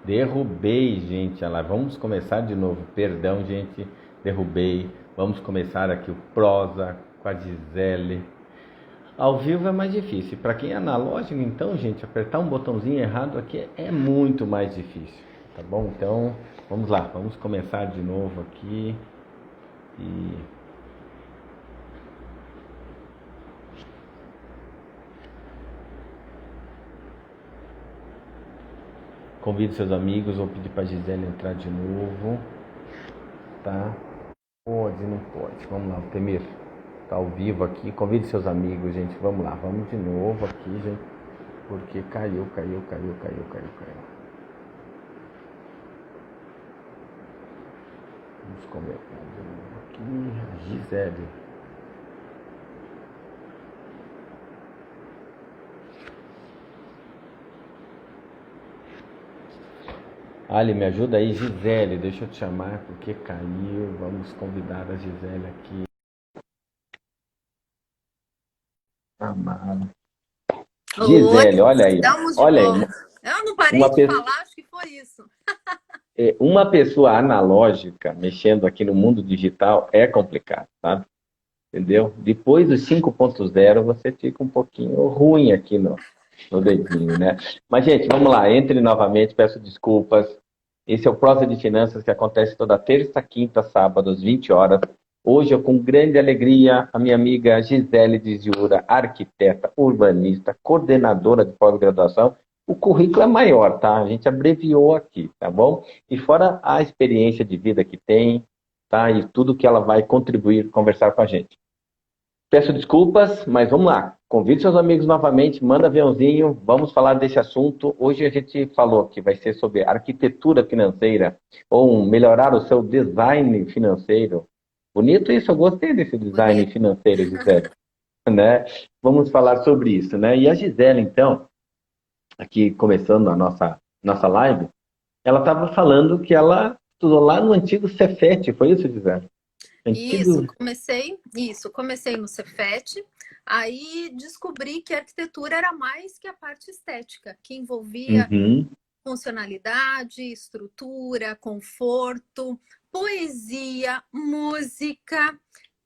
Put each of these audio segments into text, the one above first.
Derrubei, gente. Olha lá, vamos começar de novo. Perdão, gente. Derrubei. Vamos começar aqui o prosa com a Gisele. Ao vivo é mais difícil. Para quem é analógico, então, gente, apertar um botãozinho errado aqui é muito mais difícil. Tá bom? Então, vamos lá. Vamos começar de novo aqui. E convido seus amigos. Vou pedir para a Gisele entrar de novo. Tá? Pode, não pode. Vamos lá, o Temir. Tá ao vivo aqui. Convide seus amigos, gente. Vamos lá, vamos de novo aqui, gente. Porque caiu. Vamos começar de novo aqui. A Gisele. Ali, me ajuda aí, Gisele. Deixa eu te chamar porque caiu. Vamos convidar a Gisele aqui. Amada. Oi, Gisele, olha aí. estamos de Olha aí. volta. Eu não parei Uma de pessoa. falar, acho que foi isso. Uma pessoa analógica mexendo aqui no mundo digital é complicado, sabe? Entendeu? Depois do 5.0 você fica um pouquinho ruim aqui no dedinho, né? Mas, gente, vamos lá, entre novamente, peço desculpas. Esse é o Prosa de Finanças que acontece toda terça, quinta, sábado, às 20 horas. Hoje eu, com grande alegria, a minha amiga Gisele Diziura, arquiteta, urbanista, coordenadora de pós-graduação. O currículo é maior, tá? A gente abreviou aqui, tá bom? E fora a experiência de vida que tem, tá? E tudo que ela vai contribuir, conversar com a gente. Peço desculpas, mas vamos lá. Convide seus amigos novamente, manda aviãozinho, vamos falar desse assunto. Hoje a gente falou que vai ser sobre arquitetura financeira, ou melhorar o seu design financeiro. Bonito isso, eu gostei desse design Bonito. financeiro, Gisele. Né? Vamos falar sobre isso, né? E a Gisele, então, aqui começando a nossa live, ela estava falando que ela estudou lá no antigo Cefet, foi isso, Gisele? Isso, Antigo. comecei no Cefet, aí descobri que a arquitetura era mais que a parte estética, que envolvia Uhum. funcionalidade, estrutura, conforto, poesia, música,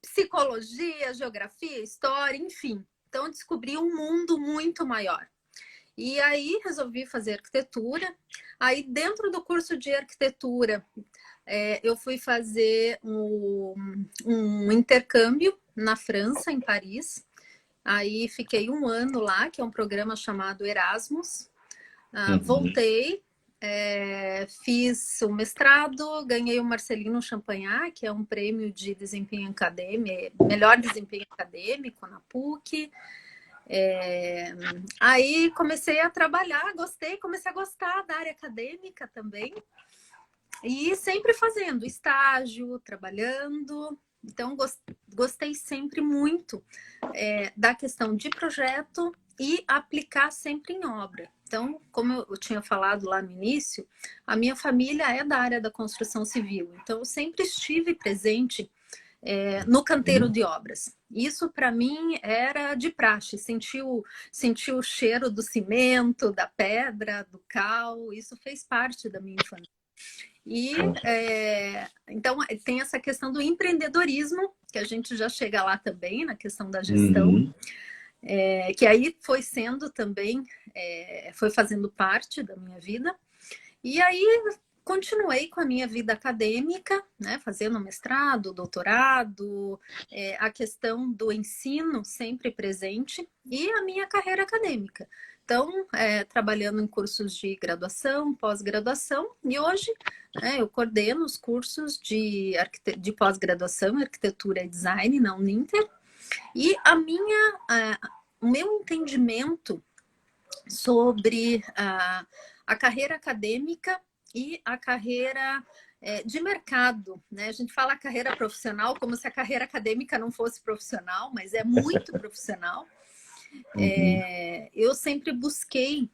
psicologia, geografia, história, enfim. Então descobri um mundo muito maior. E aí resolvi fazer arquitetura. Aí dentro do curso de arquitetura, eu fui fazer um intercâmbio na França, em Paris. Aí fiquei um ano lá, que é um programa chamado Erasmus. Uhum. Voltei, fiz o mestrado, ganhei o Marcelino Champagnat, que é um prêmio de desempenho acadêmico, melhor desempenho acadêmico na PUC. Aí comecei a trabalhar, gostei, comecei a gostar da área acadêmica também. E sempre fazendo estágio, trabalhando. Então, gostei sempre muito da questão de projeto e aplicar sempre em obra. Então, como eu tinha falado lá no início, a minha família é da área da construção civil. Então, eu sempre estive presente no canteiro de obras. Isso, para mim, era de praxe. Sentir o cheiro do cimento, da pedra, do cal. Isso fez parte da minha infância. E então tem essa questão do empreendedorismo, que a gente já chega lá também, na questão da gestão, Uhum. que aí foi sendo também, foi fazendo parte da minha vida. E aí continuei com a minha vida acadêmica, né, fazendo mestrado, doutorado, a questão do ensino sempre presente e a minha carreira acadêmica. Então, trabalhando em cursos de graduação, pós-graduação, e hoje eu coordeno os cursos de pós-graduação em arquitetura e design na Uninter, e o meu entendimento sobre a carreira acadêmica e a carreira de mercado, né? A gente fala carreira profissional como se a carreira acadêmica não fosse profissional, mas é muito profissional. Uhum. Eu sempre busquei,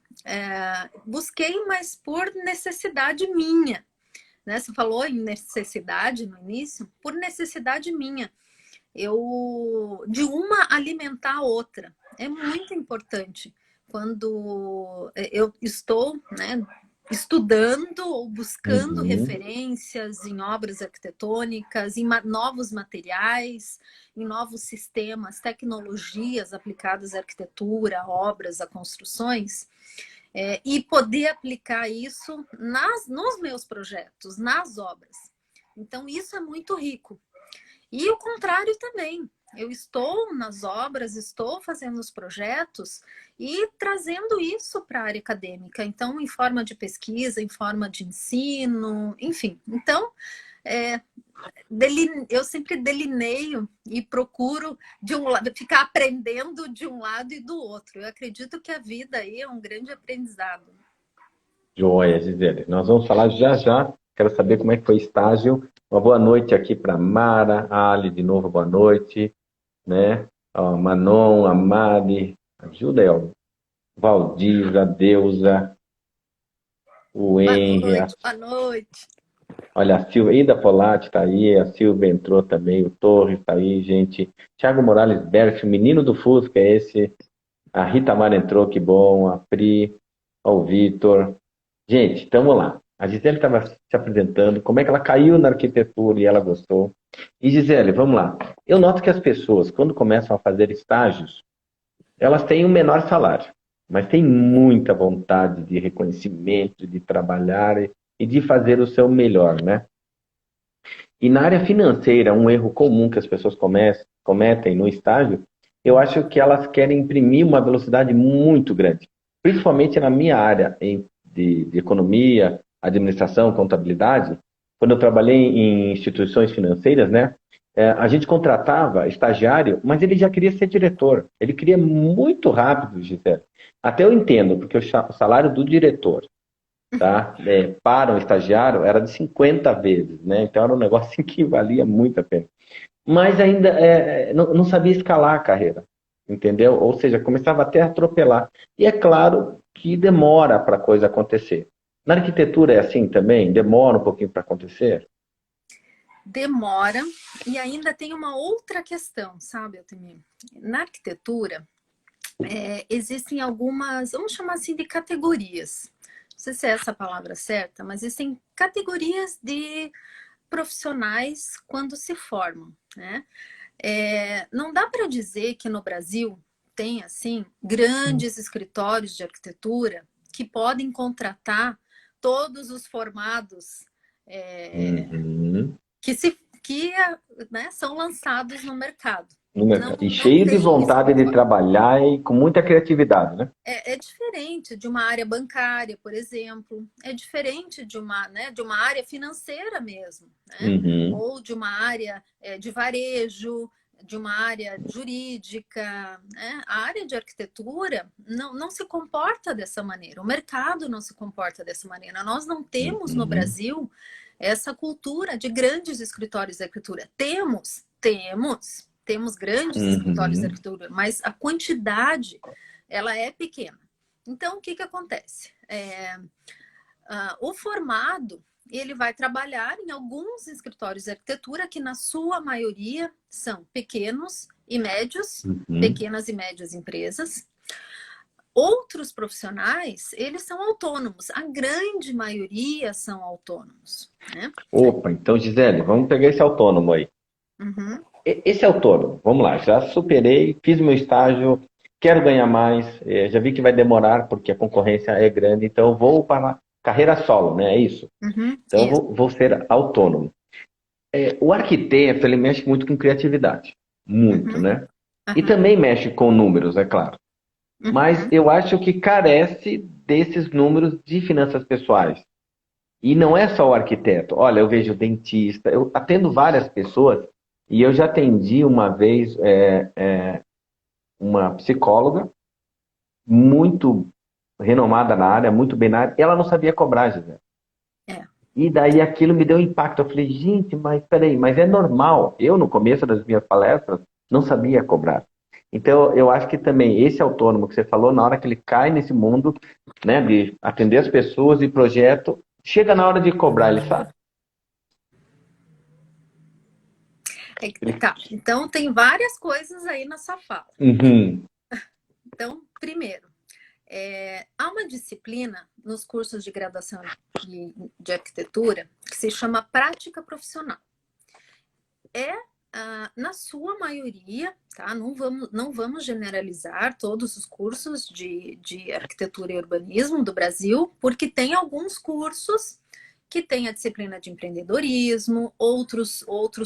mas por necessidade minha, né? Você falou em necessidade no início, por necessidade minha. De uma alimentar a outra. É muito importante. Quando eu estou, né, estudando ou buscando Uhum. referências em obras arquitetônicas, em novos materiais, em novos sistemas, tecnologias aplicadas à arquitetura, a obras, a construções, e poder aplicar isso nos meus projetos, nas obras. Então, isso é muito rico. E o contrário também. Eu estou nas obras, estou fazendo os projetos e trazendo isso para a área acadêmica. Então, em forma de pesquisa, em forma de ensino, enfim. Então, é, eu sempre delineio e procuro de um lado, ficar aprendendo de um lado e do outro. Eu acredito que a vida aí é um grande aprendizado. Joia, Gisele. Nós vamos falar já já. Quero saber como é que foi o estágio. Uma boa noite aqui para Mara, Ali, de novo, boa noite, né? Ó, Manon, a Mari, ajuda aí, ó. Valdir, a Deusa, o Boa Henry, noite, boa noite. olha, a Silvia, Ida Polatti está aí, a Silvia entrou também, o Torres está aí, gente. Thiago Morales Berti, o menino do Fusca, é esse. A Rita Mara entrou, que bom. A Pri, ó, o Vitor. Gente, estamos lá. A Gisele estava se apresentando, como é que ela caiu na arquitetura e ela gostou. E Gisele, vamos lá. Eu noto que as pessoas, quando começam a fazer estágios, elas têm um menor salário, mas têm muita vontade de reconhecimento, de trabalhar e de fazer o seu melhor, né? E na área financeira, um erro comum que as pessoas cometem no estágio, eu acho que elas querem imprimir uma velocidade muito grande. Principalmente na minha área de economia, administração, contabilidade, quando eu trabalhei em instituições financeiras, né? A gente contratava estagiário, mas ele já queria ser diretor. Ele queria muito rápido, Gisele. Até eu entendo, porque o salário do diretor, tá? Para um estagiário era de 50 vezes, né? Então era um negócio que valia muito a pena. Mas ainda não sabia escalar a carreira, entendeu? Ou seja, começava até a atropelar. E é claro que demora para a coisa acontecer. Na arquitetura é assim também? Demora um pouquinho para acontecer? Demora. E ainda tem uma outra questão, sabe, Altemir? Na arquitetura, existem algumas, vamos chamar assim, de categorias. Não sei se é essa a palavra certa, mas existem categorias de profissionais quando se formam, né? Não dá para dizer que no Brasil tem, assim, grandes escritórios de arquitetura que podem contratar todos os formados Uhum. que né, são lançados no mercado. No Não, mercado. E não cheio de tem vontade de escritório. trabalhar e com muita criatividade, né? É diferente de uma área bancária, por exemplo. É diferente de uma área financeira mesmo, né? Uhum. Ou de uma área de varejo, de uma área jurídica. Né? A área de arquitetura não se comporta dessa maneira. O mercado não se comporta dessa maneira. Nós não temos no Uhum. Brasil essa cultura de grandes escritórios de arquitetura. Temos grandes escritórios de Uhum. arquitetura, mas a quantidade ela é pequena. Então, o que acontece? O formado ele vai trabalhar em alguns escritórios de arquitetura que, na sua maioria, são Uhum. pequenas e médias empresas. Outros profissionais, eles são autônomos. A grande maioria são autônomos, né? Opa, então, Gisele, vamos pegar esse autônomo aí. Uhum. Esse autônomo, vamos lá, já superei, fiz meu estágio, quero ganhar mais, já vi que vai demorar porque a concorrência é grande, então eu vou para a carreira solo, né? É isso. Uhum. Então eu Isso. vou ser autônomo. O arquiteto, ele mexe muito com criatividade, muito, Uhum. né? E Uhum. também mexe com números, é claro. Mas Uhum. eu acho que carece desses números de finanças pessoais. E não é só o arquiteto. Olha, eu vejo dentista, eu atendo várias pessoas e eu já atendi uma vez uma psicóloga muito renomada na área, muito bem na área, e ela não sabia cobrar, Gisele. É. E daí aquilo me deu impacto. Eu falei, gente, mas peraí, mas é normal. Eu, no começo das minhas palestras, não sabia cobrar. Então, eu acho que também esse autônomo que você falou, na hora que ele cai nesse mundo, né, de atender as pessoas e projeto, chega na hora de cobrar, ele sabe. Ele... Tá. Então, tem várias coisas aí na sua fala. Uhum. Então, primeiro, Há uma disciplina nos cursos de graduação de arquitetura que se chama prática profissional. Na sua maioria, tá? Não vamos generalizar todos os cursos de arquitetura e urbanismo do Brasil, porque tem alguns cursos que têm a disciplina de empreendedorismo, outros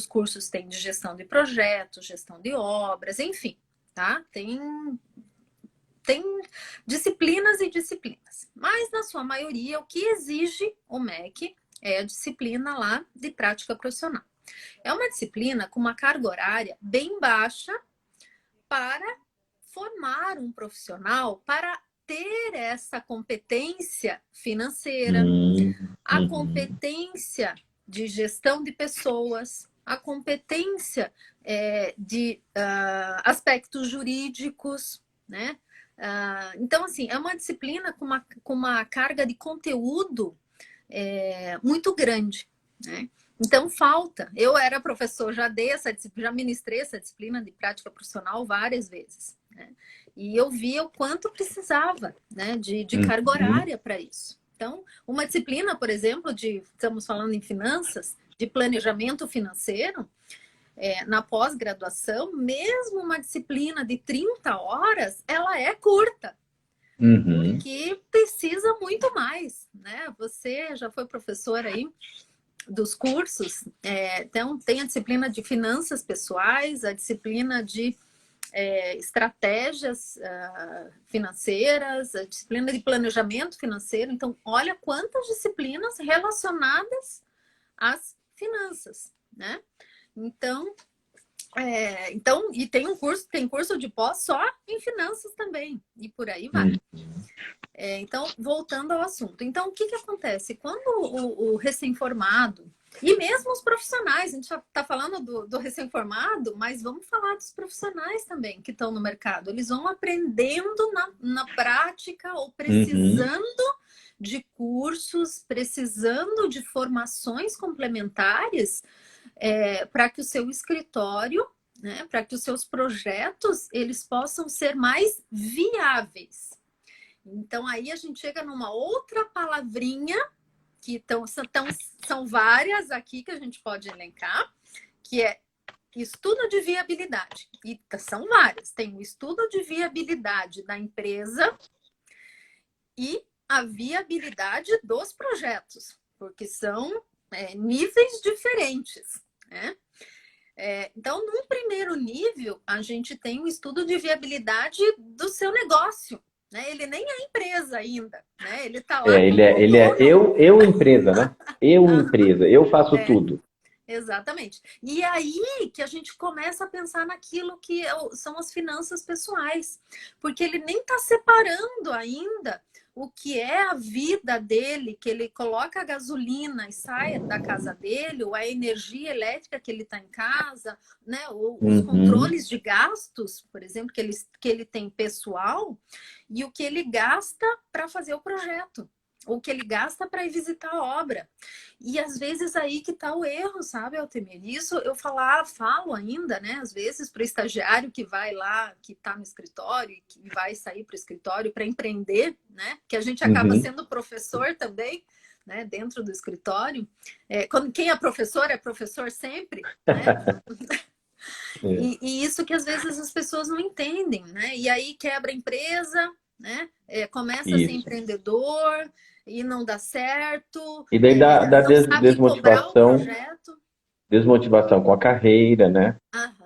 cursos têm de gestão de projetos, gestão de obras, enfim, tá? Tem disciplinas e disciplinas. Mas, na sua maioria, o que exige o MEC é a disciplina lá de prática profissional. É uma disciplina com uma carga horária bem baixa para formar um profissional para ter essa competência financeira, a competência de gestão de pessoas, a competência de aspectos jurídicos, né? Então, assim, é uma disciplina com uma carga de conteúdo muito grande, né? Então, falta. Eu era professor, já ministrei essa disciplina de prática profissional várias vezes, né? E eu via o quanto precisava, né, de carga horária para isso. Então, uma disciplina, por exemplo, estamos falando em finanças, de planejamento financeiro, na pós-graduação, mesmo uma disciplina de 30 horas, ela é curta. Porque precisa muito mais, né? Você já foi professor aí dos cursos, então tem a disciplina de finanças pessoais, a disciplina de estratégias financeiras, a disciplina de planejamento financeiro. Então, olha quantas disciplinas relacionadas às finanças, né? Então, e tem curso de pós só em finanças também, e por aí vai. Então, voltando ao assunto. Então, o que acontece? Quando o recém-formado, e mesmo os profissionais, a gente já está falando do recém-formado, mas vamos falar dos profissionais também que estão no mercado. Eles vão aprendendo na prática ou precisando de cursos, precisando de formações complementares para que o seu escritório, né, para que os seus projetos, eles possam ser mais viáveis. Então, aí a gente chega numa outra palavrinha, que são várias aqui que a gente pode elencar, que é estudo de viabilidade. E são várias. Tem o estudo de viabilidade da empresa e a viabilidade dos projetos, porque são níveis diferentes, né? Então, num primeiro nível, a gente tem o estudo de viabilidade do seu negócio, né? Ele nem é empresa ainda, né? Ele está lá. Ele é eu empresa, né? Eu empresa, eu faço tudo. Exatamente. E aí que a gente começa a pensar naquilo que são as finanças pessoais, porque ele nem está separando ainda o que é a vida dele, que ele coloca a gasolina e sai da casa dele, ou a energia elétrica que ele está em casa, né? Ou os controles de gastos, por exemplo, que ele tem pessoal, e o que ele gasta para fazer o projeto, ou que ele gasta para ir visitar a obra. E às vezes aí que está o erro, sabe, Altemir? Isso eu falo ainda, né? Às vezes para o estagiário que vai lá, que está no escritório, que vai sair para o escritório para empreender, né? Que a gente acaba sendo professor também, né? Dentro do escritório. Quem é professor sempre, né? E isso que às vezes as pessoas não entendem, né? E aí quebra a empresa, né? Começa a ser empreendedor e não dá certo. E daí dá desmotivação. Desmotivação com a carreira, né?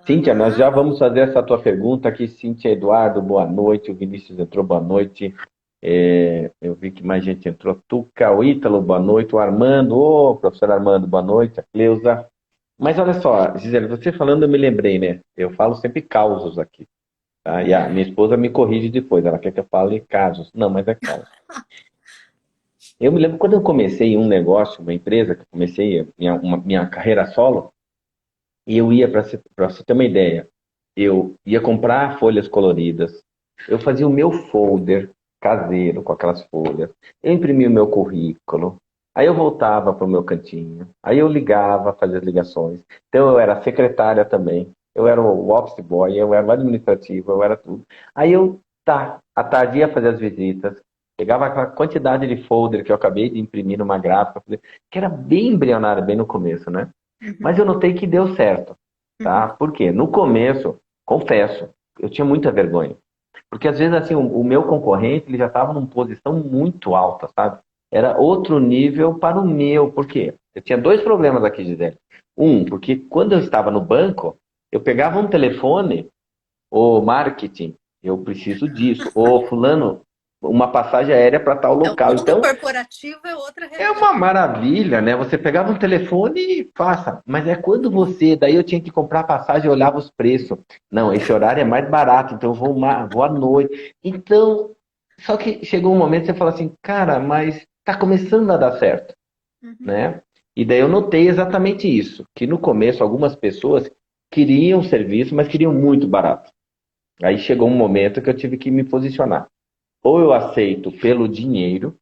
Cíntia, nós já vamos fazer essa tua pergunta aqui. Cíntia, Eduardo, boa noite. O Vinícius entrou, boa noite. Eu vi que mais gente entrou. Tuca, o Ítalo, boa noite. O Armando, professor Armando, boa noite. A Cleusa. Mas olha só, Gisele, você falando, eu me lembrei, né? Eu falo sempre causos aqui. Tá? E a minha esposa me corrige depois. Ela quer que eu fale casos. Não, mas é causa. Eu me lembro quando eu comecei um negócio, uma empresa, que eu comecei minha carreira solo, e eu ia, para você ter uma ideia, eu ia comprar folhas coloridas, eu fazia o meu folder caseiro com aquelas folhas, eu imprimia o meu currículo, aí eu voltava para o meu cantinho, aí eu ligava, fazia as ligações. Então eu era secretária também, eu era o office boy, eu era o administrativo, eu era tudo. Aí eu Tá, à tarde ia fazer as visitas, pegava aquela quantidade de folder que eu acabei de imprimir numa gráfica, que era bem embrionário, bem no começo, né? Mas eu Uhum, notei que deu certo, tá? uhum. Por quê? No começo, confesso, eu tinha muita vergonha. Porque às vezes, assim, o meu concorrente, ele já estava numa posição muito alta, sabe? Era outro nível para o meu. Por quê? Eu tinha dois problemas aqui, Gisele. Um, porque quando eu estava no banco, eu pegava um telefone, o marketing, eu preciso disso. Ô, fulano, uma passagem aérea para tal É, o local. mundo Então, corporativo é outra é uma realidade. maravilha, né? Você pegava um telefone e faça. Mas é quando você. Daí eu tinha que comprar passagem e olhava os preços. Não, esse horário é mais barato, então eu vou à noite. Então, só que chegou um momento que você fala assim, cara, mas tá começando a dar certo, Uhum. né? E daí eu notei exatamente isso, que no começo algumas pessoas queriam serviço, mas queriam muito barato. Aí chegou um momento que eu tive que me posicionar. Ou eu aceito pelo dinheiro,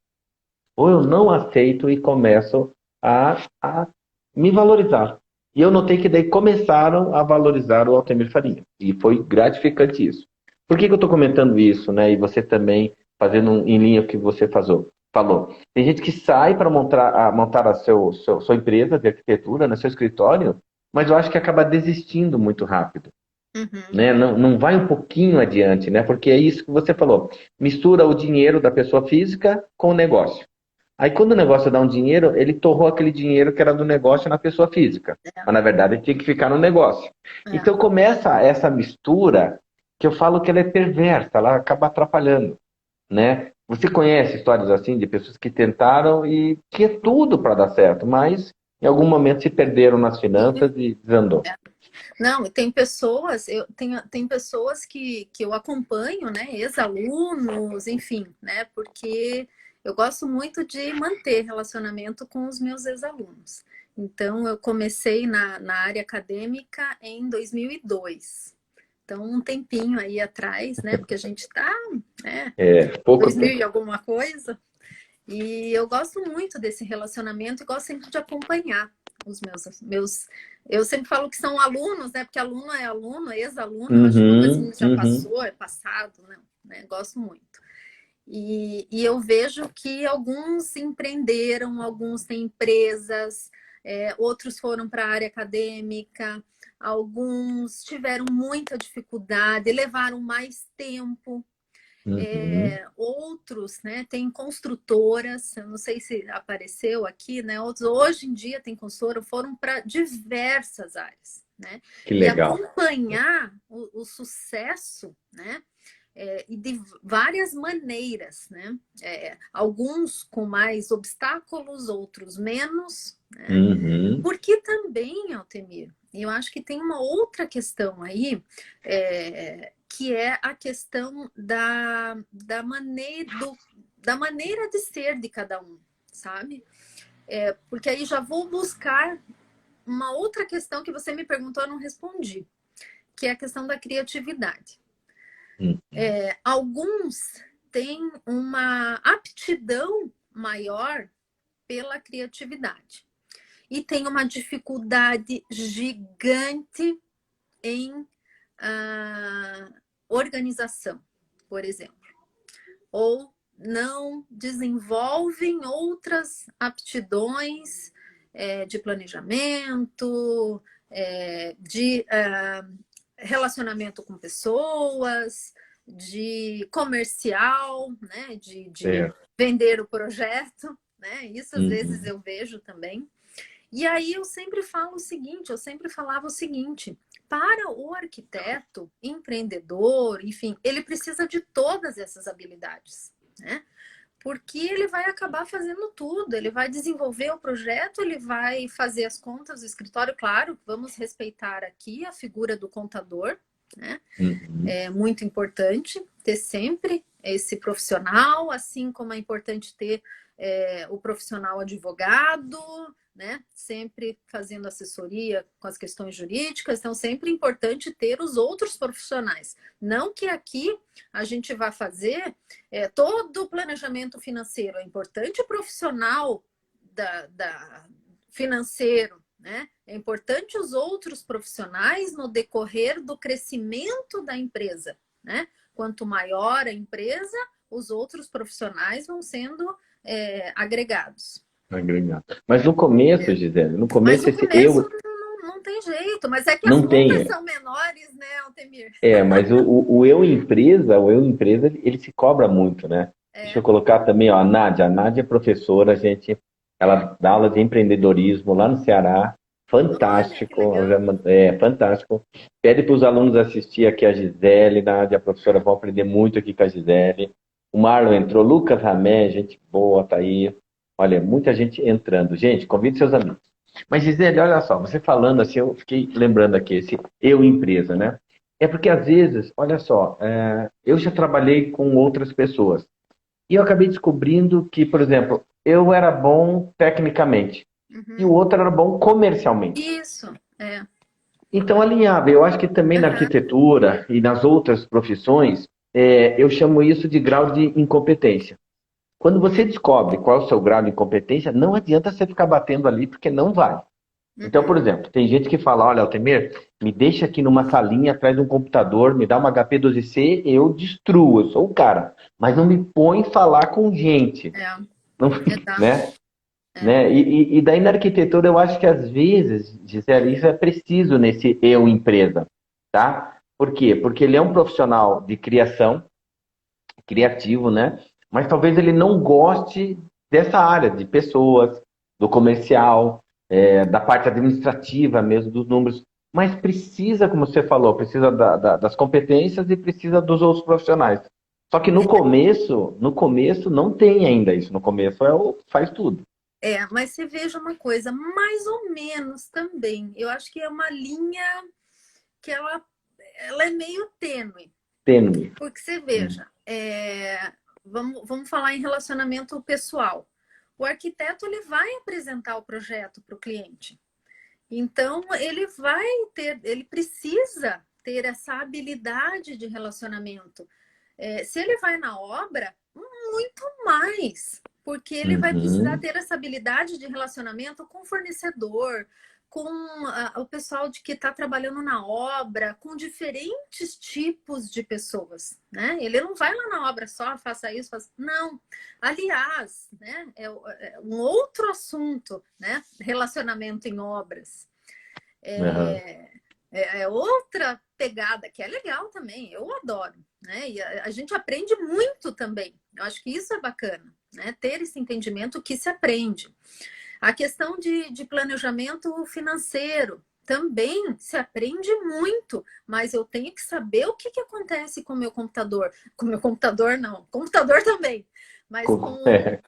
ou eu não aceito e começo a me valorizar. E eu notei que daí começaram a valorizar o Altemir Farinha. E foi gratificante isso. Por que eu estou comentando isso, né? E você também fazendo em linha o que você falou. Tem gente que sai para montar a sua empresa de arquitetura, no seu escritório, mas eu acho que acaba desistindo muito rápido, Uhum. né? Não, não vai um pouquinho adiante, né? Porque é isso que você falou. Mistura o dinheiro da pessoa física com o negócio. Aí quando o negócio dá um dinheiro, ele torrou aquele dinheiro que era do negócio na pessoa física. Mas na verdade ele tinha que ficar no negócio. É, é. Então começa essa mistura que eu falo que ela é perversa, ela acaba atrapalhando, né? Você conhece histórias assim de pessoas que tentaram e tinha tudo para dar certo, mas em algum momento se perderam nas E, finanças e desandou. não, tem pessoas, tem pessoas que eu acompanho, né? Ex-alunos, enfim, né? Porque eu gosto muito de manter relacionamento com os meus ex-alunos. Então, eu comecei na área acadêmica em 2002. Então, um tempinho aí atrás, né? Porque a gente tá, né? É, pouco 2000 tempo. e alguma coisa. E eu gosto muito desse relacionamento e gosto sempre de acompanhar os meus. Eu sempre falo que são alunos, né? Porque aluno é aluno, ex-aluno, eu acho uma coisa Uhum, que já uhum, passou, é passado, não, né? Gosto muito. E eu vejo que alguns empreenderam, alguns têm empresas, outros foram para a área acadêmica, alguns tiveram muita dificuldade, levaram mais tempo, uhum, outros, né, tem construtoras, eu não sei se apareceu aqui, né? Outros hoje em dia tem construtora, foram para diversas áreas, né? que E legal. acompanhar o sucesso, né? E de várias maneiras, né? Alguns com mais obstáculos, outros menos, né? Uhum, Porque também, Altemir, eu acho que tem uma outra questão aí, que é a questão da maneira de ser de cada um, sabe? Porque aí já vou buscar uma outra questão que você me perguntou, e eu não respondi, que é a questão da criatividade. uhum, Alguns têm uma aptidão maior pela criatividade e tem uma dificuldade gigante em organização, por exemplo, ou não desenvolvem outras aptidões de planejamento, de relacionamento com pessoas, de comercial, né, de certo. vender o projeto, né? Isso às vezes Uhum, eu vejo também. E aí eu sempre falo o seguinte, eu sempre falava o seguinte, para o arquiteto, empreendedor, enfim, ele precisa de todas essas habilidades, né? Porque ele vai acabar fazendo tudo, ele vai desenvolver o projeto, ele vai fazer as contas do escritório, claro, vamos respeitar aqui a figura do contador, né? uhum, É muito importante ter sempre esse profissional, assim como é importante ter o profissional advogado, né? Sempre fazendo assessoria com as questões jurídicas, então sempre é importante ter os outros profissionais. Não que aqui a gente vá fazer todo o planejamento financeiro, é importante o profissional da financeiro, né? É importante os outros profissionais no decorrer do crescimento da empresa, né? quanto maior a empresa, os outros profissionais vão sendo agregados. Agregado. Mas no começo, Gisele, no Mas começo no esse começo eu não tem jeito, mas é que as não contas tem. são menores, né, Altemir? Mas o eu empresa, ele se cobra muito, né? Deixa eu É. colocar também, ó, a Nádia é professora, gente, ela dá aula de empreendedorismo lá no Ceará, Olha, que fantástico, legal. fantástico. Pede para os alunos assistir aqui a Gisele, Nádia, a professora, vão aprender muito aqui com a Gisele. O Marlon entrou, Lucas Ramé, gente boa, tá aí. Olha, muita gente entrando. Gente, convide seus amigos. Mas, Gisele, olha só, você falando assim, eu fiquei lembrando aqui, esse eu empresa, né? É porque às vezes, olha só, eu já trabalhei com outras pessoas e eu acabei descobrindo que, por exemplo, eu era bom tecnicamente e o Uhum. outro era bom comercialmente. Isso, é. Então, alinhava. Eu acho que também na Aham. arquitetura e nas outras profissões, eu chamo isso de grau de incompetência. Quando você descobre qual é o seu grau de incompetência, não adianta você ficar batendo ali, porque não vai. Então, por Uhum. exemplo, tem gente que fala, olha, Altemir, me deixa aqui numa salinha atrás de um computador, me dá uma HP12C, eu destruo, eu sou o cara. Mas não me põe falar com gente, É, não, exato. né? É. Né? E daí na arquitetura eu acho que às vezes, Gisele, isso é preciso nesse eu empresa, tá? Por quê? Porque ele é um profissional de criação, criativo, né? Mas talvez ele não goste dessa área de pessoas, do comercial, da parte administrativa mesmo, dos números. Mas precisa, como você falou, precisa das competências e precisa dos outros profissionais. Só que no começo não tem ainda isso. No começo faz tudo. Mas você veja uma coisa, mais ou menos também. Eu acho que é uma linha que ela é meio tênue. Tênue. Porque você veja, vamos falar em relacionamento pessoal. O arquiteto ele vai apresentar o projeto para o cliente. Então ele precisa ter essa habilidade de relacionamento. Se ele vai na obra, muito mais, porque ele vai precisar Uhum. ter essa habilidade de relacionamento com o fornecedor, com o pessoal que está trabalhando na obra, com diferentes tipos de pessoas, né? Ele não vai lá na obra só, faça isso, faça... Não. Aliás, né, é um outro assunto, né? Relacionamento em obras. Uhum. É outra pegada que é legal também, eu adoro, né? E a gente aprende muito também. Eu acho que isso é bacana, né? Ter esse entendimento que se aprende. A questão de planejamento financeiro também se aprende muito, mas eu tenho que saber o que acontece com o meu computador. Com o meu computador, não. Computador também. Mas É.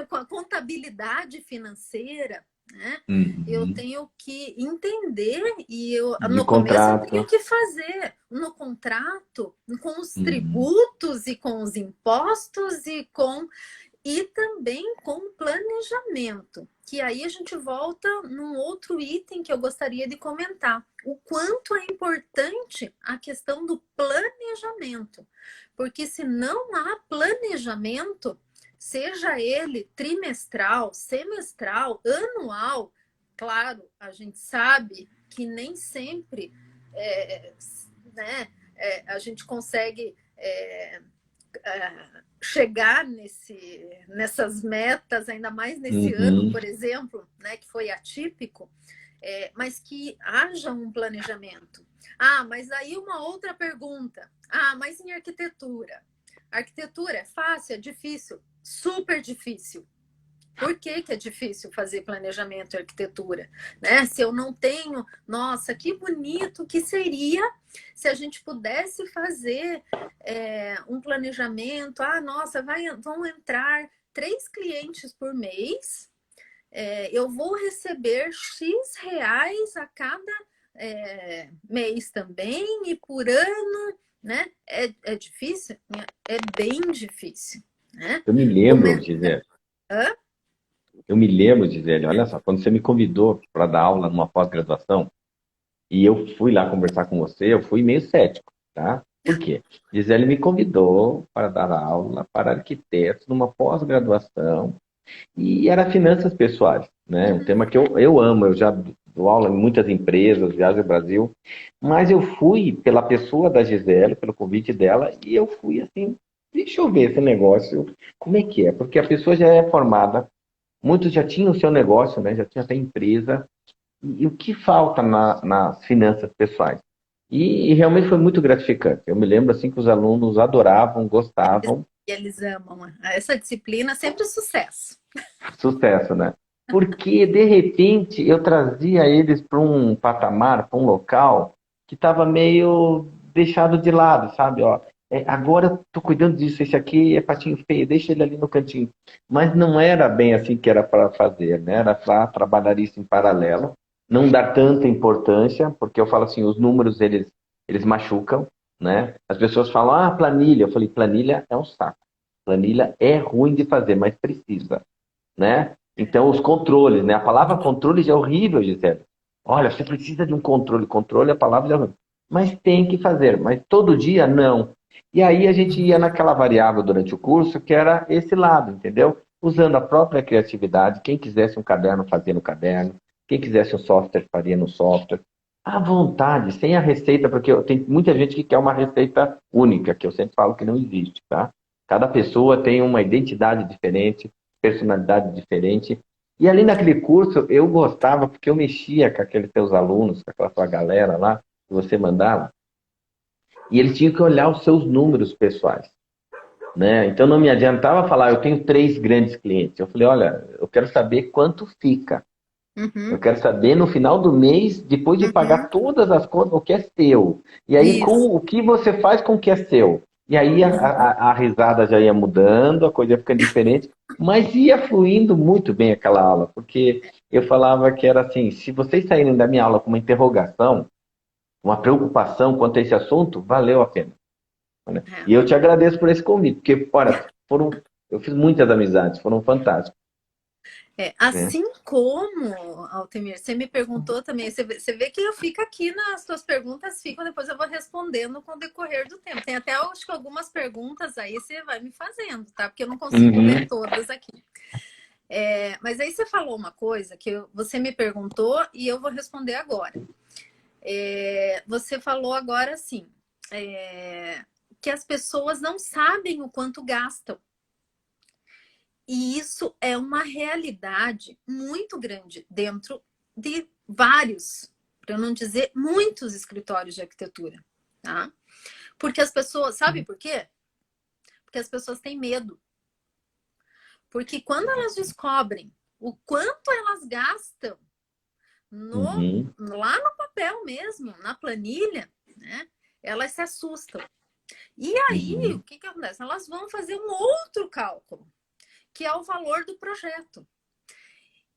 com a contabilidade financeira, né? Eu Uhum. tenho que entender e De no começo eu tenho contrato. que fazer no contrato, com os Uhum. tributos e com os impostos e também com planejamento, que aí a gente volta num outro item que eu gostaria de comentar. O quanto é importante a questão do planejamento, porque se não há planejamento, seja ele trimestral, semestral, anual, claro, a gente sabe que nem sempre né, a gente consegue chegar nessas metas, ainda mais nesse ano, Uhum. por exemplo, né, que foi atípico, mas que haja um planejamento. Mas aí uma outra pergunta. Mas em arquitetura? Arquitetura é fácil, é difícil? Super difícil. Por que é difícil fazer planejamento e arquitetura? Né? Se eu não tenho, nossa, que bonito que seria se a gente pudesse fazer um planejamento. Nossa, vão entrar 3 clientes por mês, eu vou receber X reais a cada mês também, e por ano, né? É difícil? É bem difícil. Né? Eu me Come... lembro, Gisele. Hã? Eu me lembro, Gisele, olha só, quando você me convidou para dar aula numa pós-graduação, e eu fui lá conversar com você, eu fui meio cético, tá? Por quê? Gisele me convidou para dar aula para arquitetos numa pós-graduação, e era finanças pessoais, né? Um tema que eu amo, eu já dou aula em muitas empresas, viajo ao Brasil, mas eu fui pela pessoa da Gisele, pelo convite dela, e eu fui assim, deixa eu ver esse negócio, como é que é? Porque a pessoa já é formada, muitos já tinham o seu negócio, né? Já tinha até empresa, e o que falta nas finanças pessoais? E realmente foi muito gratificante. Eu me lembro assim que os alunos adoravam, gostavam, E eles amam essa disciplina, sempre sucesso. sucesso, né? Porque de repente eu trazia eles para um patamar, para um local que estava meio deixado de lado, sabe? Ó, agora eu tô cuidando disso, esse aqui é patinho feio, deixa ele ali no cantinho. Mas não era bem assim que era para fazer, né? Era para trabalhar isso em paralelo, não dar tanta importância, porque eu falo assim, os números eles machucam, né? As pessoas falam, ah, planilha. Eu falei, planilha é um saco. Planilha é ruim de fazer, mas precisa, né? Então, os controles, né? A palavra controle já é horrível, Gisele. Olha, você precisa de um controle. Controle, a palavra já é horrível. Mas tem que fazer. Mas todo dia, não. E aí a gente ia naquela variável durante o curso, que era esse lado, entendeu? Usando a própria criatividade. Quem quisesse um caderno, fazia no caderno. Quem quisesse um software, faria no software. À vontade, sem a receita, porque tem muita gente que quer uma receita única, que eu sempre falo que não existe, tá? Cada pessoa tem uma identidade diferente, personalidade diferente. E ali naquele curso eu gostava porque eu mexia com aqueles teus alunos, com aquela tua galera lá, que você mandava, e eles tinham que olhar os seus números pessoais, né? Então não me adiantava falar, eu tenho 3 grandes clientes. Eu falei, olha, eu quero saber quanto fica. Eu Uhum, quero saber no final do mês, depois de pagar uhum. todas as contas, o que é seu. E aí, com Isso. o que você faz com o que é seu. E aí Uhum. a risada já ia mudando, a coisa ia ficando diferente, mas ia fluindo muito bem aquela aula, porque eu falava que era assim, se vocês saírem da minha aula com uma interrogação, uma preocupação quanto a esse assunto, valeu a pena, né? É. E eu te agradeço por esse convite, porque, olha, eu fiz muitas amizades, foram fantásticas, né? Assim como, Altemir, você me perguntou também, você vê que eu fico aqui nas suas perguntas, ficam, depois eu vou respondendo com o decorrer do tempo. Tem até, acho que algumas perguntas aí você vai me fazendo, tá? Porque eu não consigo ler Uhum. todas aqui. Mas aí você falou uma coisa que você me perguntou e eu vou responder agora. Você falou agora assim, que as pessoas não sabem o quanto gastam. E isso é uma realidade muito grande dentro de vários, para não dizer muitos escritórios de arquitetura, tá? Porque as pessoas, sabe por quê? Porque as pessoas têm medo. Porque quando elas descobrem o quanto elas gastam Uhum. lá no papel mesmo, na planilha, né? Elas se assustam. E aí, o Uhum. que acontece? Elas vão fazer um outro cálculo, que é o valor do projeto.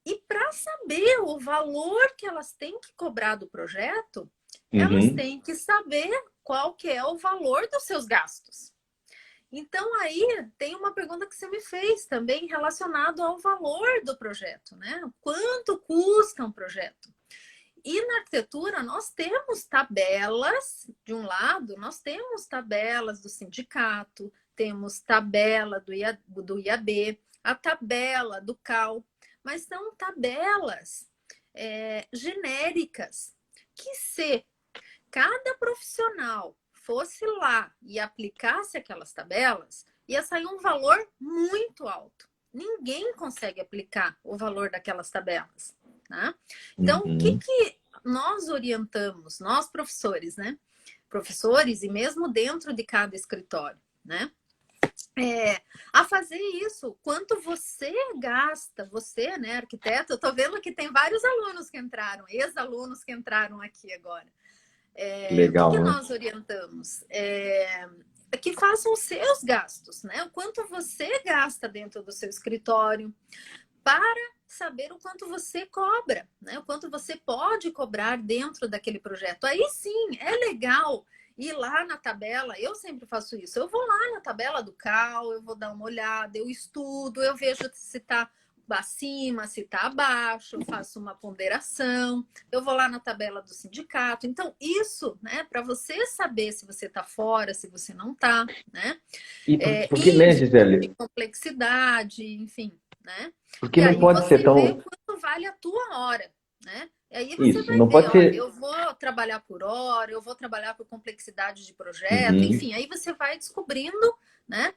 E para saber o valor que elas têm que cobrar do projeto, elas Uhum. têm que saber qual que é o valor dos seus gastos. Então aí tem uma pergunta que você me fez também relacionado ao valor do projeto, né? Quanto custa um projeto? E na arquitetura nós temos tabelas, de um lado, nós temos tabelas do sindicato, temos tabela do IAB, a tabela do CAL, mas são tabelas genéricas que se cada profissional fosse lá e aplicasse aquelas tabelas, ia sair um valor muito alto. Ninguém consegue aplicar o valor daquelas tabelas. Tá? Então, o que, Uhum. que nós orientamos, nós professores, né? Professores e mesmo dentro de cada escritório, né? A fazer isso. Quanto você gasta, você, né, arquiteto? Eu tô vendo que tem vários alunos que entraram, ex-alunos que entraram aqui agora. Que O que, legal, que né? nós orientamos? Que façam os seus gastos, né? O quanto você gasta dentro do seu escritório, para saber o quanto você cobra, né? O quanto você pode cobrar dentro daquele projeto. Aí sim, é legal ir lá na tabela. Eu sempre faço isso. Eu vou lá na tabela do CAL, eu vou dar uma olhada, eu estudo, eu vejo se está acima, se está abaixo, eu faço uma ponderação, eu vou lá na tabela do sindicato. Então, isso, né, para você saber se você está fora, se você não está, né? E porque, né, Índice de Gisele? complexidade, enfim, né? Porque E não aí pode ser você vê tão. quanto vale a tua hora, né? E aí você Isso, vai não ver, pode olha, ser. eu vou trabalhar por hora, eu vou trabalhar por complexidade de projeto, Uhum. enfim, aí você vai descobrindo, né,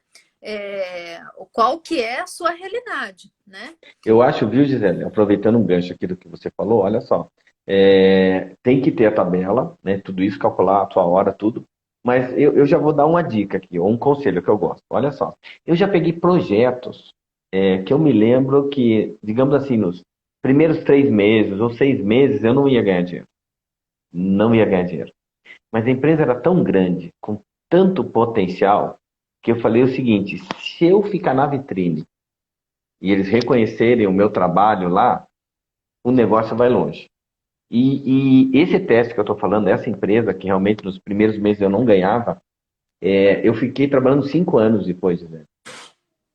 qual que é a sua realidade, né? Eu acho, viu, Gisele, aproveitando um gancho aqui do que você falou, olha só, tem que ter a tabela, né, tudo isso, calcular a sua hora, tudo, mas eu já vou dar uma dica aqui, ou um conselho que eu gosto. Olha só, eu já peguei projetos que eu me lembro que, digamos assim, nos primeiros 3 meses ou 6 meses eu não ia ganhar dinheiro, não ia ganhar dinheiro. Mas a empresa era tão grande, com tanto potencial, que eu falei o seguinte: se eu ficar na vitrine e eles reconhecerem o meu trabalho lá, o negócio vai longe. E esse teste que eu estou falando, essa empresa, que realmente nos primeiros meses eu não ganhava, eu fiquei trabalhando 5 anos depois, né?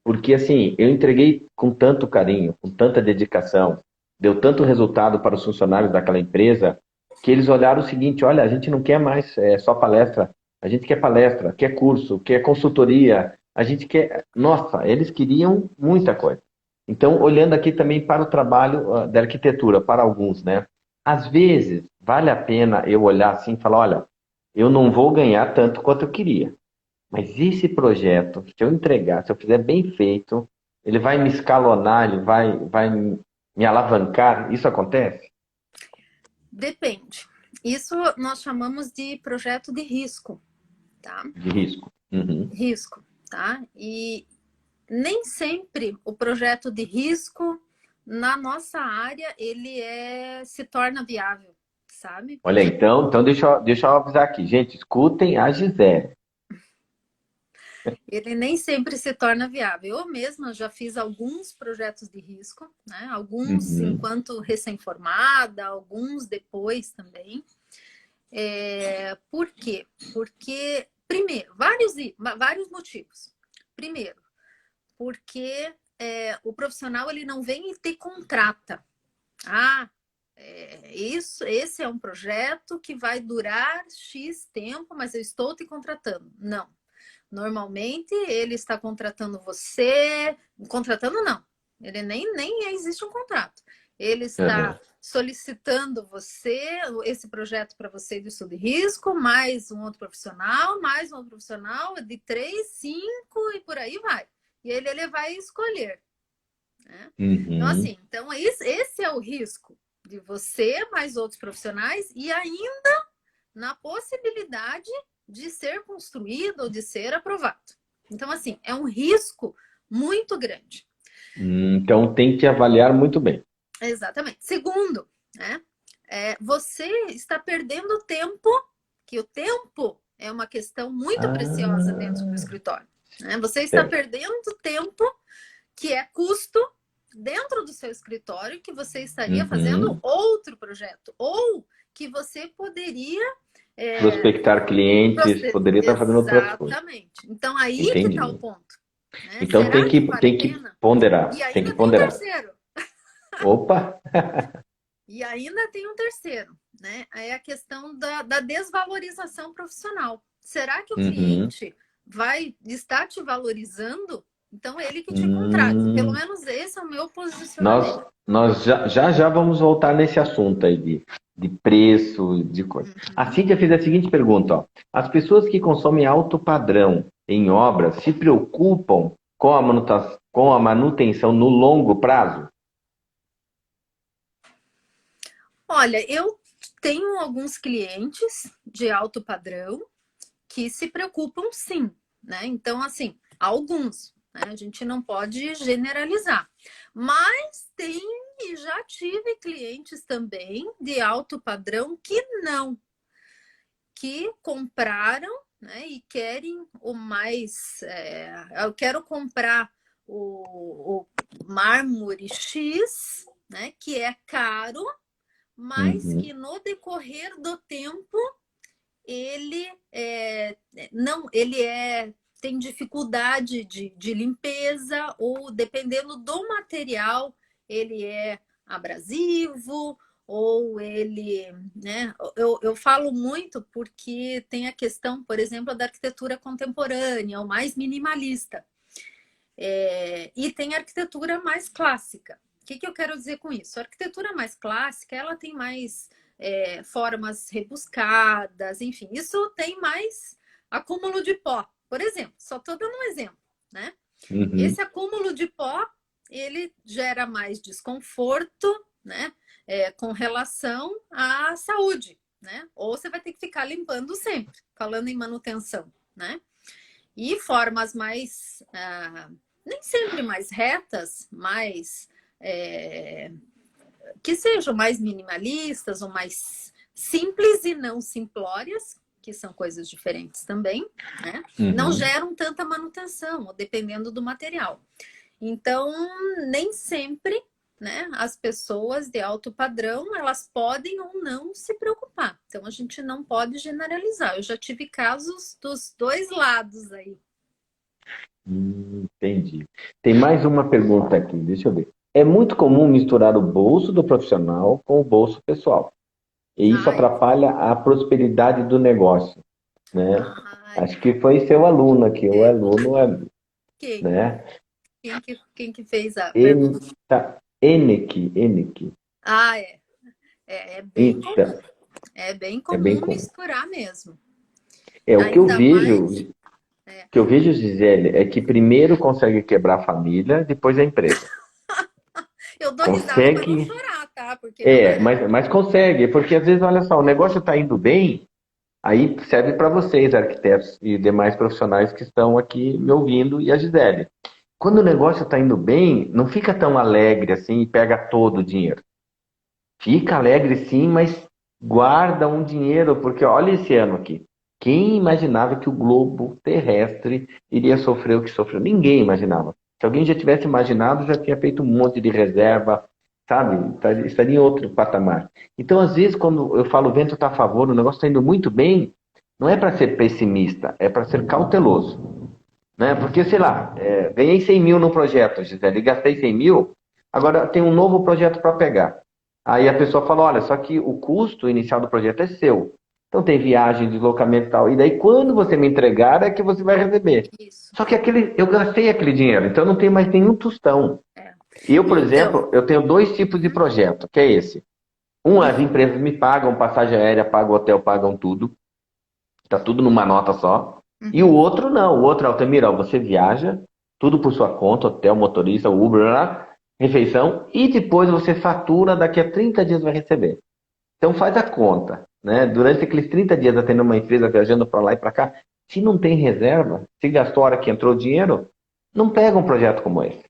Porque assim, eu entreguei com tanto carinho, com tanta dedicação, deu tanto resultado para os funcionários daquela empresa, que eles olharam o seguinte: olha, a gente não quer mais só palestra, a gente quer palestra, quer curso, quer consultoria, a gente quer. Nossa, eles queriam muita coisa. Então, olhando aqui também para o trabalho da arquitetura, para alguns, né? Às vezes, vale a pena eu olhar assim e falar: olha, eu não vou ganhar tanto quanto eu queria. Mas esse projeto, se eu entregar, se eu fizer bem feito, ele vai me escalonar, ele vai me alavancar. Isso acontece? Depende. Isso nós chamamos de projeto de risco, tá? De risco. Uhum. Risco, tá? E nem sempre o projeto de risco na nossa área ele se torna viável, sabe? Olha, então deixa eu avisar aqui. Gente, escutem a Gisele. Ele nem sempre se torna viável. Eu mesma já fiz alguns projetos de risco, né? Alguns Uhum. enquanto recém-formada, alguns depois também. Por quê? Porque, primeiro, vários motivos. Primeiro, porque o profissional ele não vem e te contrata. Ah, esse é um projeto que vai durar X tempo, mas eu estou te contratando. Não. Normalmente ele está contratando você, contratando não, ele nem existe um contrato. Ele Uhum. está solicitando você, esse projeto para você de estudo de risco, mais um outro profissional de 3, 5 e por aí vai. E ele vai escolher. Né? Então, Uhum. assim, então esse é o risco de você mais outros profissionais e ainda na possibilidade de ser construído ou de ser aprovado. Então, assim, é um risco muito grande. Então tem que avaliar muito bem. Exatamente. Segundo, né, você está perdendo tempo, que o tempo é uma questão muito preciosa dentro do Ah, escritório. Né? Você está certo. perdendo tempo, que é custo, dentro do seu escritório, que você estaria fazendo Uhum. outro projeto, ou que você poderia Prospectar clientes, poderia estar fazendo outras coisas. Exatamente. Então, aí que está o Entendi. ponto. Né? Então Será que vale a tem que pena? E ponderar, tem que ainda tem um ponderar. terceiro. Opa! E ainda tem um terceiro, né? É a questão da desvalorização profissional. Será que o Uhum. cliente vai estar te valorizando? Então, ele que te contrate. Pelo Hum. menos esse é o meu Nós, posicionamento. nós já vamos voltar nesse assunto aí de preço, de coisa. A Uhum. Cíntia fez a seguinte pergunta, ó. As pessoas que consomem alto padrão em obras se preocupam com a manutenção no longo prazo? Olha, eu tenho alguns clientes de alto padrão que se preocupam sim, né? Então, assim, alguns, né? A gente não pode generalizar. Mas tem e já tive clientes também de alto padrão que não, que compraram, né? E querem o mais. Eu quero comprar o mármore X, né? Que é caro, mas Uhum, que no decorrer do tempo ele não, ele tem dificuldade de limpeza ou dependendo do material, ele é abrasivo ou ele, né? Eu falo muito porque tem a questão, por exemplo, da arquitetura contemporânea, o mais minimalista, e tem a arquitetura mais clássica, que eu quero dizer com isso? A arquitetura mais clássica, ela tem mais formas rebuscadas, enfim, isso tem mais acúmulo de pó. Por exemplo, só estou dando um exemplo, né? Uhum. Esse acúmulo de pó, ele gera mais desconforto, né? Com relação à saúde, né? Ou você vai ter que ficar limpando sempre, falando em manutenção, né? E formas mais, nem sempre mais retas, mais que sejam mais minimalistas ou mais simples e não simplórias, que são coisas diferentes também, né? Não Uhum. geram tanta manutenção, dependendo do material. Então, nem sempre, né, as pessoas de alto padrão, elas podem ou não se preocupar. Então, a gente não pode generalizar. Eu já tive casos dos dois lados aí. Entendi. Tem mais uma pergunta aqui, deixa eu ver. É muito comum misturar o bolso do profissional com o bolso pessoal. E isso Ai, atrapalha a prosperidade do negócio, né? ai, Acho que foi seu aluno aqui, o é, aluno, quem? né? Quem que fez a En, pergunta? tá, Enek. Ah, é bem Então, comum. É bem é bem comum comum. misturar mesmo. É, o Ainda mais. que eu vejo, Gisele, é que primeiro consegue quebrar a família, depois a empresa. Eu dou risada para não Consegue, chorar, tá? Porque não é. mas consegue, porque às vezes, olha só, o negócio está indo bem, aí serve para vocês, arquitetos e demais profissionais que estão aqui me ouvindo, e a Gisele. Quando o negócio está indo bem, não fica tão alegre assim e pega todo o dinheiro. Fica alegre sim, mas guarda um dinheiro, porque olha esse ano aqui. Quem imaginava que o globo terrestre iria sofrer o que sofreu? Ninguém imaginava. Se alguém já tivesse imaginado, já tinha feito um monte de reserva, sabe? Estaria em outro patamar. Então, às vezes, quando eu falo o vento está a favor, o negócio está indo muito bem, não é para ser pessimista, é para ser cauteloso, né? Porque, sei lá, ganhei 100 mil no projeto, Gisele, e gastei 100 mil, agora tem um novo projeto para pegar. Aí a pessoa fala, olha, só que o custo inicial do projeto é seu. Então tem viagem, deslocamento e tal. E daí quando você me entregar é que você vai receber. Isso. Só que eu gastei aquele dinheiro, então não tem mais nenhum tostão. É. Eu, por Então, exemplo, eu tenho dois tipos de projeto, que é esse. Um, as empresas me pagam passagem aérea, pagam hotel, pagam tudo. Tá tudo numa nota só. E o uhum, outro não. O outro, Altamira, ó, você viaja, tudo por sua conta, hotel, motorista, Uber, lá, refeição, e depois você fatura, daqui a 30 dias vai receber. Então faz a conta, né? Durante aqueles 30 dias atendendo uma empresa, viajando para lá e para cá, se não tem reserva, se gastou a hora que entrou o dinheiro, não pega um projeto como esse.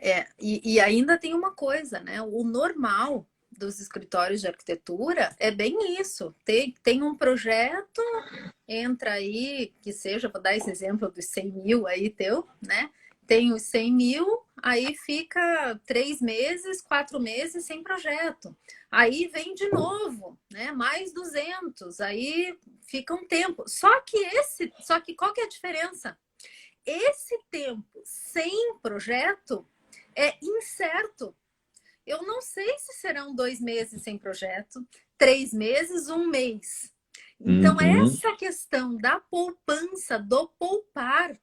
é. E ainda tem uma coisa, né? O normal dos escritórios de arquitetura é bem isso. Tem um projeto, entra aí, que seja, vou dar esse exemplo dos 100 mil aí teu, né? Tem os 100 mil, aí fica 3 meses, 4 meses sem projeto. Aí vem de novo, né? Mais 200, aí fica um tempo. Só que qual que é a diferença? Esse tempo sem projeto é incerto. Eu não sei se serão 2 meses sem projeto, 3 meses, um mês. Então, Uhum. essa questão da poupança, do poupar,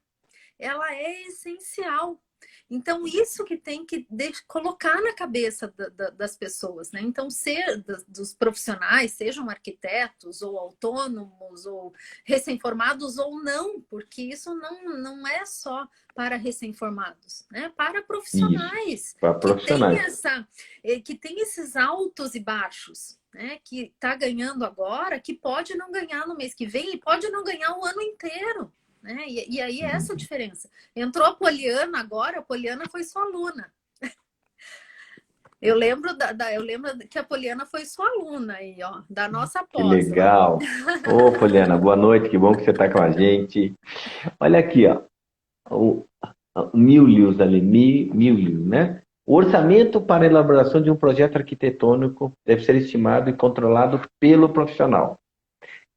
ela é essencial. Então, isso que tem que colocar na cabeça das pessoas, né? Então, dos profissionais, sejam arquitetos ou autônomos ou recém-formados ou não, porque isso não é só para recém-formados, né? Para Isso, profissionais para que têm profissionais. que tem esses altos e baixos, né? Que está ganhando agora, que pode não ganhar no mês que vem e pode não ganhar o ano inteiro. Né? E aí é essa a diferença. Entrou a Poliana agora, a Poliana foi sua aluna. Eu lembro que a Poliana foi sua aluna aí, ó, da nossa Que pós lá. legal. Ô, Poliana, boa noite, que bom que você está com a gente. Olha aqui, ó. O, o Milius ali, Milius, né? O orçamento para a elaboração de um projeto arquitetônico deve ser estimado e controlado pelo profissional.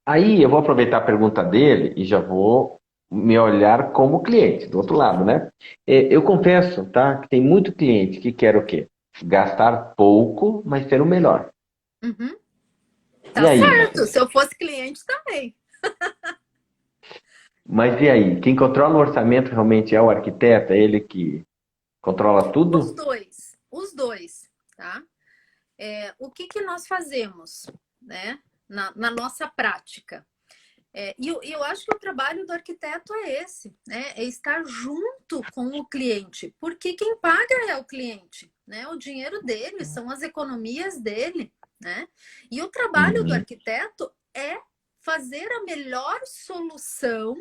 Aí eu vou aproveitar a pergunta dele e já vou me olhar como cliente, do outro lado, né? Eu confesso, tá, que tem muito cliente que quer o quê? Gastar pouco, mas ter o melhor. Uhum. E Tá aí? certo, se eu fosse cliente também. Mas e aí? Quem controla o orçamento realmente é o arquiteto, é ele que Controla Os tudo? dois, tá? O que que nós fazemos, né, na nossa prática? E eu acho que o trabalho do arquiteto é esse, né? É estar junto com o cliente, porque quem paga é o cliente, né? O dinheiro dele, são as economias dele, né? E o trabalho do Uhum. arquiteto é fazer a melhor solução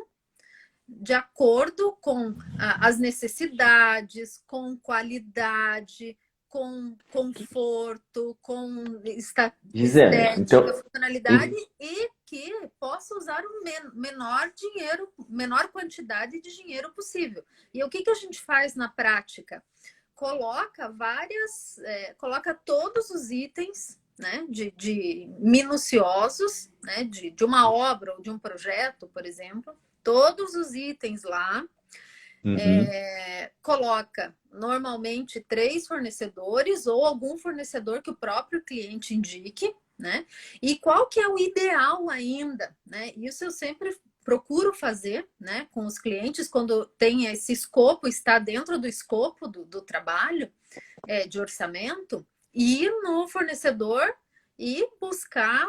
de acordo com as necessidades, com qualidade, com conforto, com Gisele, estética, então, funcionalidade em- e que possa usar o menor dinheiro, menor quantidade de dinheiro possível. E o que a gente faz na prática? Coloca todos os itens, né, de minuciosos, né, de uma obra ou de um projeto, por exemplo, todos os itens lá, Uhum. coloca normalmente 3 fornecedores ou algum fornecedor que o próprio cliente indique, né? E qual que é o ideal ainda, né? Isso eu sempre procuro fazer, né, com os clientes quando tem esse escopo, está dentro do escopo do trabalho, de orçamento, ir no fornecedor e buscar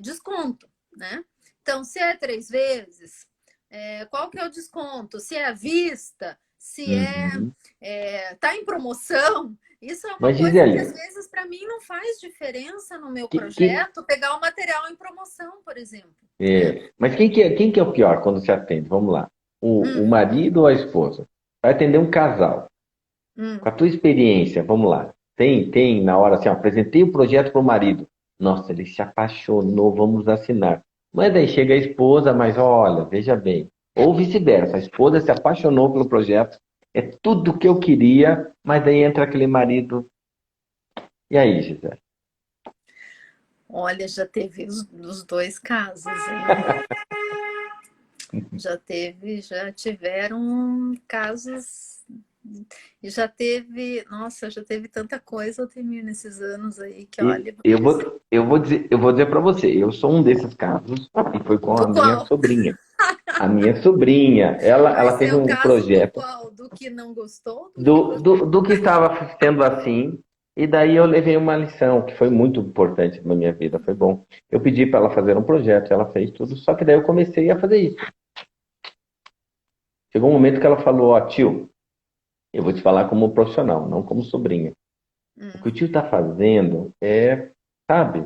desconto, né? Então, se é 3 vezes, qual que é o desconto? Se é à vista, se Uhum. tá em promoção. Isso é uma Mas, coisa que às Gisele, vezes para mim não faz diferença no meu que, projeto pegar o material em promoção, por exemplo, né? mas quem que é o pior quando se atende? Vamos lá. O Hum, marido ou a esposa? Vai atender um casal. Com hum. a tua experiência, vamos lá. Tem na hora assim, ó, apresentei o projeto para o marido. Nossa, ele se apaixonou, vamos assinar. Mas daí chega a esposa, mas olha, veja bem. Ou vice-versa, a esposa se apaixonou pelo projeto, é tudo o que eu queria, mas daí entra aquele marido. E aí, Gisele? Olha, já teve os dois casos, hein? Já tiveram casos e já teve tanta coisa, Altemir, nesses anos aí que E olha, vou dizer. eu vou dizer para você, eu sou um desses casos e foi com a Do minha qual? sobrinha. A minha sobrinha, ela Mas fez é o um caso do projeto qual? Do que não gostou? Do que gostou? do que estava sendo assim, e daí eu levei uma lição que foi muito importante na minha vida, foi bom. Eu pedi para ela fazer um projeto, ela fez tudo, só que daí eu comecei a fazer isso. Chegou um momento que ela falou, ó, tio, eu vou te falar como profissional, não como sobrinha. O que Hum, o tio está fazendo é, sabe,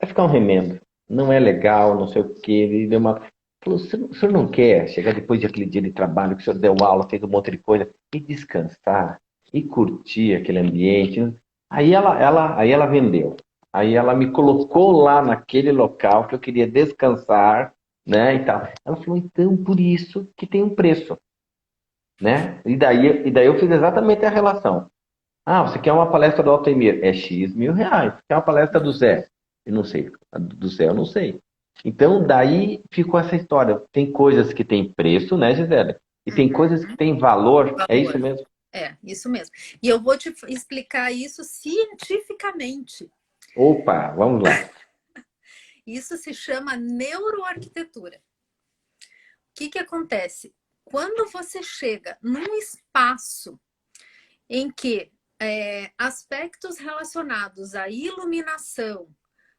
vai ficar um remendo. Não é legal, não sei o quê. Ele deu uma. Falou, o senhor não quer chegar depois de aquele dia de trabalho que o senhor deu aula, fez um monte de coisa, e descansar, e curtir aquele ambiente. Aí ela vendeu. Aí ela me colocou lá naquele local que eu queria descansar, né, e tal. Ela falou, então, por isso que tem um preço, né? E daí eu fiz exatamente a relação. Ah, você quer uma palestra do Altemir? É X mil reais. Quer uma palestra do Zé? Eu não sei. A do Zé eu não sei. Então, daí ficou essa história. Tem coisas que têm preço, né, Gisele? E tem coisas que uhum. têm valor. É isso Valor. mesmo? Isso mesmo. E eu vou te explicar isso cientificamente. Opa, vamos lá. Isso se chama neuroarquitetura. O que que acontece? Quando você chega num espaço em que aspectos relacionados à iluminação,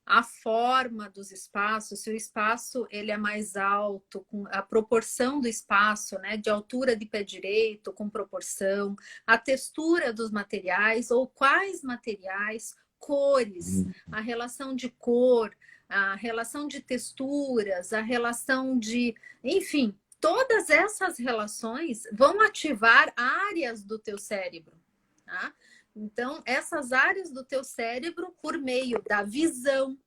à forma dos espaços, se o espaço ele é mais alto, com a proporção do espaço, né, de altura de pé direito, com proporção, a textura dos materiais ou quais materiais, cores, a relação de cor, a relação de texturas, a relação de, enfim, todas essas relações vão ativar áreas do teu cérebro. Tá? Então, essas áreas do teu cérebro, por meio da visão,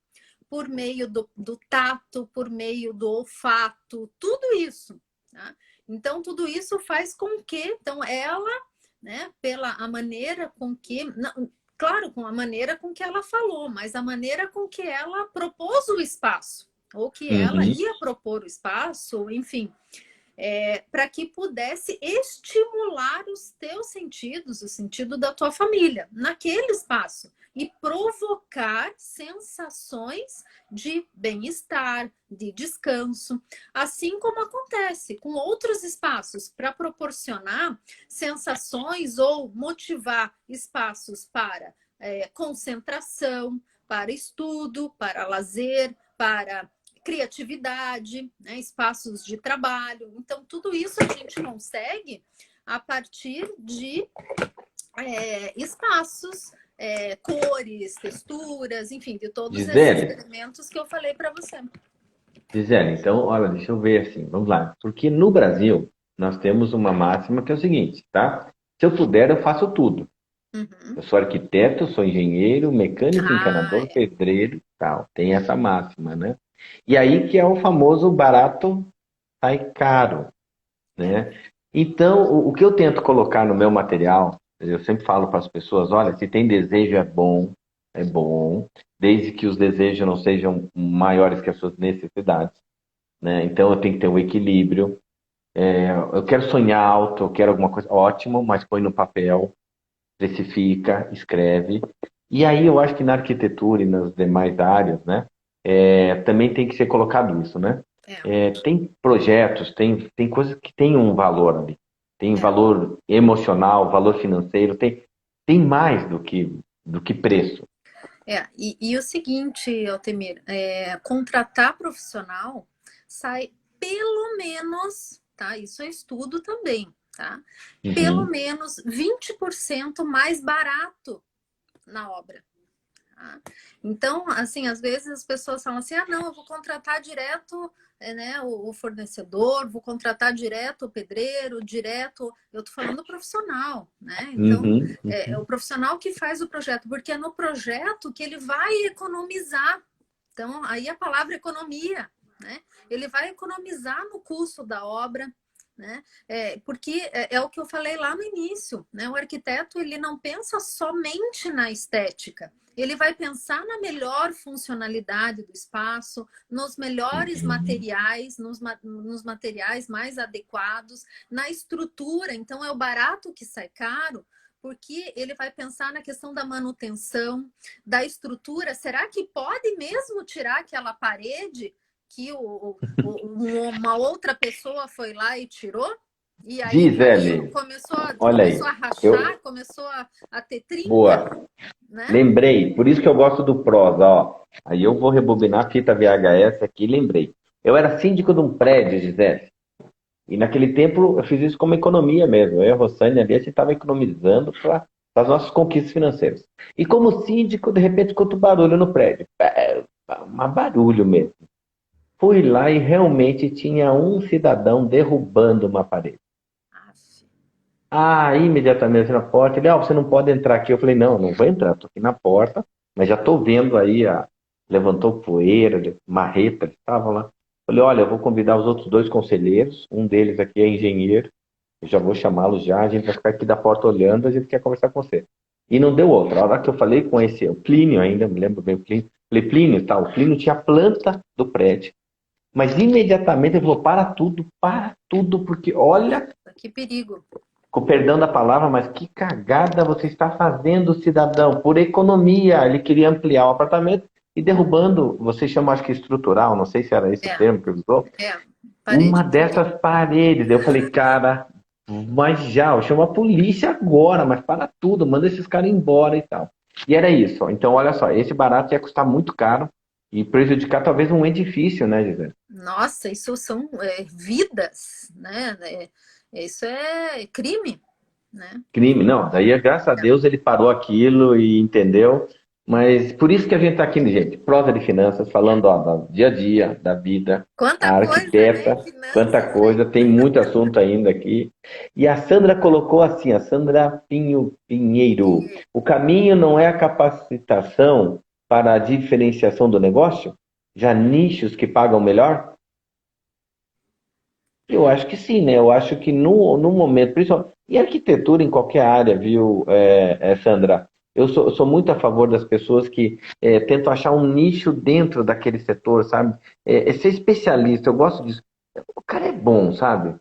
por meio do tato, por meio do olfato, tudo isso. Tá? Então, tudo isso faz com que, então, ela, né, pela a maneira com que, não, claro, com a maneira com que ela falou, mas a maneira com que ela propôs o espaço, ou que ela Uhum. ia propor o espaço, enfim, para que pudesse estimular os teus sentidos, o sentido da tua família, naquele espaço, e provocar sensações de bem-estar, de descanso, assim como acontece com outros espaços, para proporcionar sensações ou motivar espaços para concentração, para estudo, para lazer, para criatividade, né, espaços de trabalho. Então, tudo isso a gente consegue a partir de espaços, cores, texturas, enfim, de todos esses Gisele, elementos que eu falei para você. Gisele, então, olha, deixa eu ver assim, vamos lá. Porque no Brasil, nós temos uma máxima que é o seguinte, tá? Se eu puder, eu faço tudo. Uhum. Eu sou arquiteto, sou engenheiro, mecânico, Ah, encanador, pedreiro, tal. Tem essa máxima, né? E aí que é o famoso barato sai caro, é. né? Então, o que eu tento colocar no meu material, eu sempre falo para as pessoas, olha, se tem desejo é bom, desde que os desejos não sejam maiores que as suas necessidades, né? Então, eu tenho que ter um equilíbrio. Eu quero sonhar alto, eu quero alguma coisa, ótimo, mas põe no papel, precifica, escreve. E aí eu acho que na arquitetura e nas demais áreas, né, também tem que ser colocado isso, né? É, Tem projetos, tem coisas que têm um valor ali. Tem é. valor emocional, valor financeiro, tem mais do que preço. E o seguinte, Altemir, contratar profissional sai pelo menos, tá? Isso é estudo também, tá? Pelo Uhum. menos 20% mais barato na obra. Tá? Então, assim, às vezes as pessoas falam assim: ah, não, eu vou contratar direto, né, o fornecedor, vou contratar direto o pedreiro, direto. Eu tô falando profissional, né? Então, Uhum. é o profissional que faz o projeto, porque é no projeto que ele vai economizar. Então, aí a palavra economia, né? Ele vai economizar no custo da obra, né? Porque é o que eu falei lá no início, né? O arquiteto ele não pensa somente na estética, ele vai pensar na melhor funcionalidade do espaço, nos melhores Uhum. materiais, nos materiais mais adequados, na estrutura. Então, é o barato que sai caro, porque ele vai pensar na questão da manutenção, da estrutura. Será que pode mesmo tirar aquela parede que uma outra pessoa foi lá e tirou? E aí caiu, Gisele, olha começou aí. a rachar, começou a ter trinca, Boa. né? Lembrei, por isso que eu gosto do prosa, ó. Aí eu vou rebobinar a fita VHS aqui, lembrei. Eu era síndico de um prédio, Gisele. E naquele tempo eu fiz isso como economia mesmo. Eu e a Rossane ali, a gente estava economizando para as nossas conquistas financeiras. E como síndico, de repente, escuto barulho no prédio. Um barulho mesmo. Fui lá e realmente tinha um cidadão derrubando uma parede. Aff. Ah, imediatamente na porta, ele, você não pode entrar aqui. Eu falei, não, não vou entrar, estou aqui na porta, mas já estou vendo aí, levantou poeira, marreta, eles estavam lá. Falei, olha, eu vou convidar os outros dois conselheiros, um deles aqui é engenheiro, eu já vou chamá-lo já, a gente vai ficar aqui da porta olhando, a gente quer conversar com você. E não deu outra. A hora que eu falei com o Plínio ainda, me lembro bem o Plínio, falei, Plínio, tá, o Plínio tinha a planta do prédio, mas imediatamente ele falou, para tudo, porque olha, Que perigo. com perdão da palavra, mas que cagada você está fazendo, cidadão? Por economia, ele queria ampliar o apartamento e derrubando, você chama, acho que estrutural, não sei se era esse o É, termo que usou, uma parede fria. dessas paredes. Eu falei, cara, mas já, eu chamo a polícia agora, mas para tudo, manda esses caras embora e tal. E era isso. Então, olha só, esse barato ia custar muito caro e prejudicar talvez um edifício, né, Gisele? Nossa, isso são vidas, né? Isso é crime, né? Crime, não. Daí, graças a Deus, ele parou aquilo e entendeu. Mas por isso que a gente está aqui, gente, prosa de finanças, falando do dia a dia, da vida, Quanta a coisa, né? arquiteta, quanta Finanças, coisa, hein? tem muito assunto ainda aqui. E a Sandra colocou assim, a Sandra Pinheiro, o caminho não é a capacitação para a diferenciação do negócio? Já nichos que pagam melhor? Eu acho que sim, né? Eu acho que no momento, principalmente, e arquitetura em qualquer área, viu, Sandra? Eu sou muito a favor das pessoas que tentam achar um nicho dentro daquele setor, sabe? Ser especialista, eu gosto disso. O cara é bom, sabe?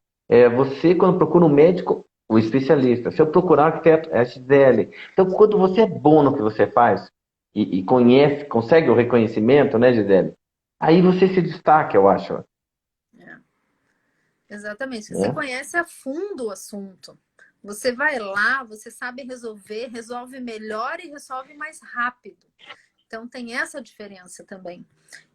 Você, quando procura um médico, o especialista. Se eu procurar um arquiteto, é a Gisele. Então, quando você é bom no que você faz e conhece, consegue o reconhecimento, né, Gisele? Aí você se destaca, eu acho. É, exatamente. Você Né? conhece a fundo o assunto. Você vai lá, você sabe resolver, resolve melhor e resolve mais rápido. Então tem essa diferença também.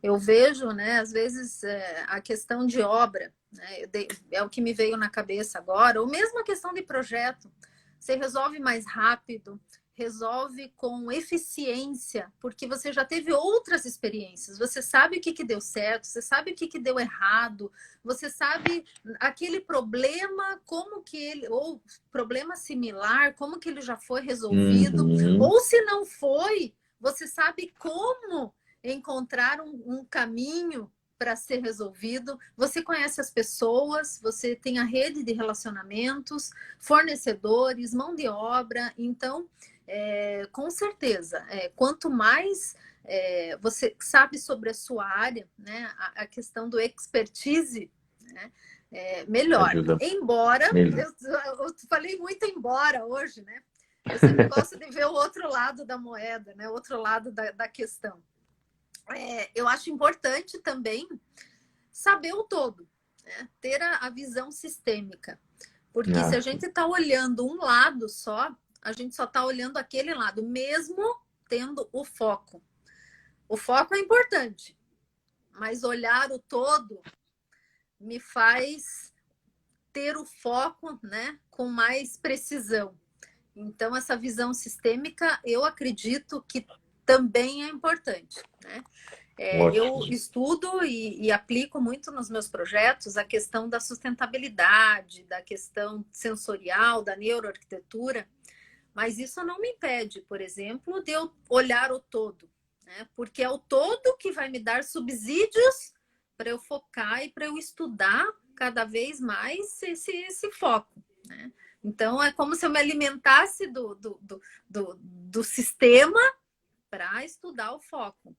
Eu vejo, né, às vezes a questão de obra, né, é o que me veio na cabeça agora, ou mesmo a questão de projeto. Você resolve mais rápido, resolve com eficiência, porque você já teve outras experiências. Você sabe o que, que deu certo, você sabe o que, que deu errado, você sabe aquele problema, como que ele, ou problema similar, como que ele já foi resolvido, Uhum. ou se não foi, você sabe como encontrar um caminho para ser resolvido. Você conhece as pessoas, você tem a rede de relacionamentos, fornecedores, mão de obra. Então, com certeza, quanto mais você sabe sobre a sua área, né, a questão do expertise, né, melhor. Ajuda Embora, melhor. eu falei muito embora hoje, né? Eu sempre gosto de ver o outro lado da moeda, né? O outro lado da questão. Eu acho importante também saber o todo, né? Ter a visão sistêmica. Porque se Ah, a sim. gente está olhando um lado só, a gente só está olhando aquele lado, mesmo tendo o foco. O foco é importante, mas olhar o todo me faz ter o foco, né, com mais precisão. Então, essa visão sistêmica, eu acredito que também é importante, né? Eu Ótimo. estudo e aplico muito nos meus projetos a questão da sustentabilidade, da questão sensorial, da neuroarquitetura, mas isso não me impede, por exemplo, de eu olhar o todo, né? Porque é o todo que vai me dar subsídios para eu focar e para eu estudar cada vez mais esse foco, né? Então, é como se eu me alimentasse do sistema para estudar o foco,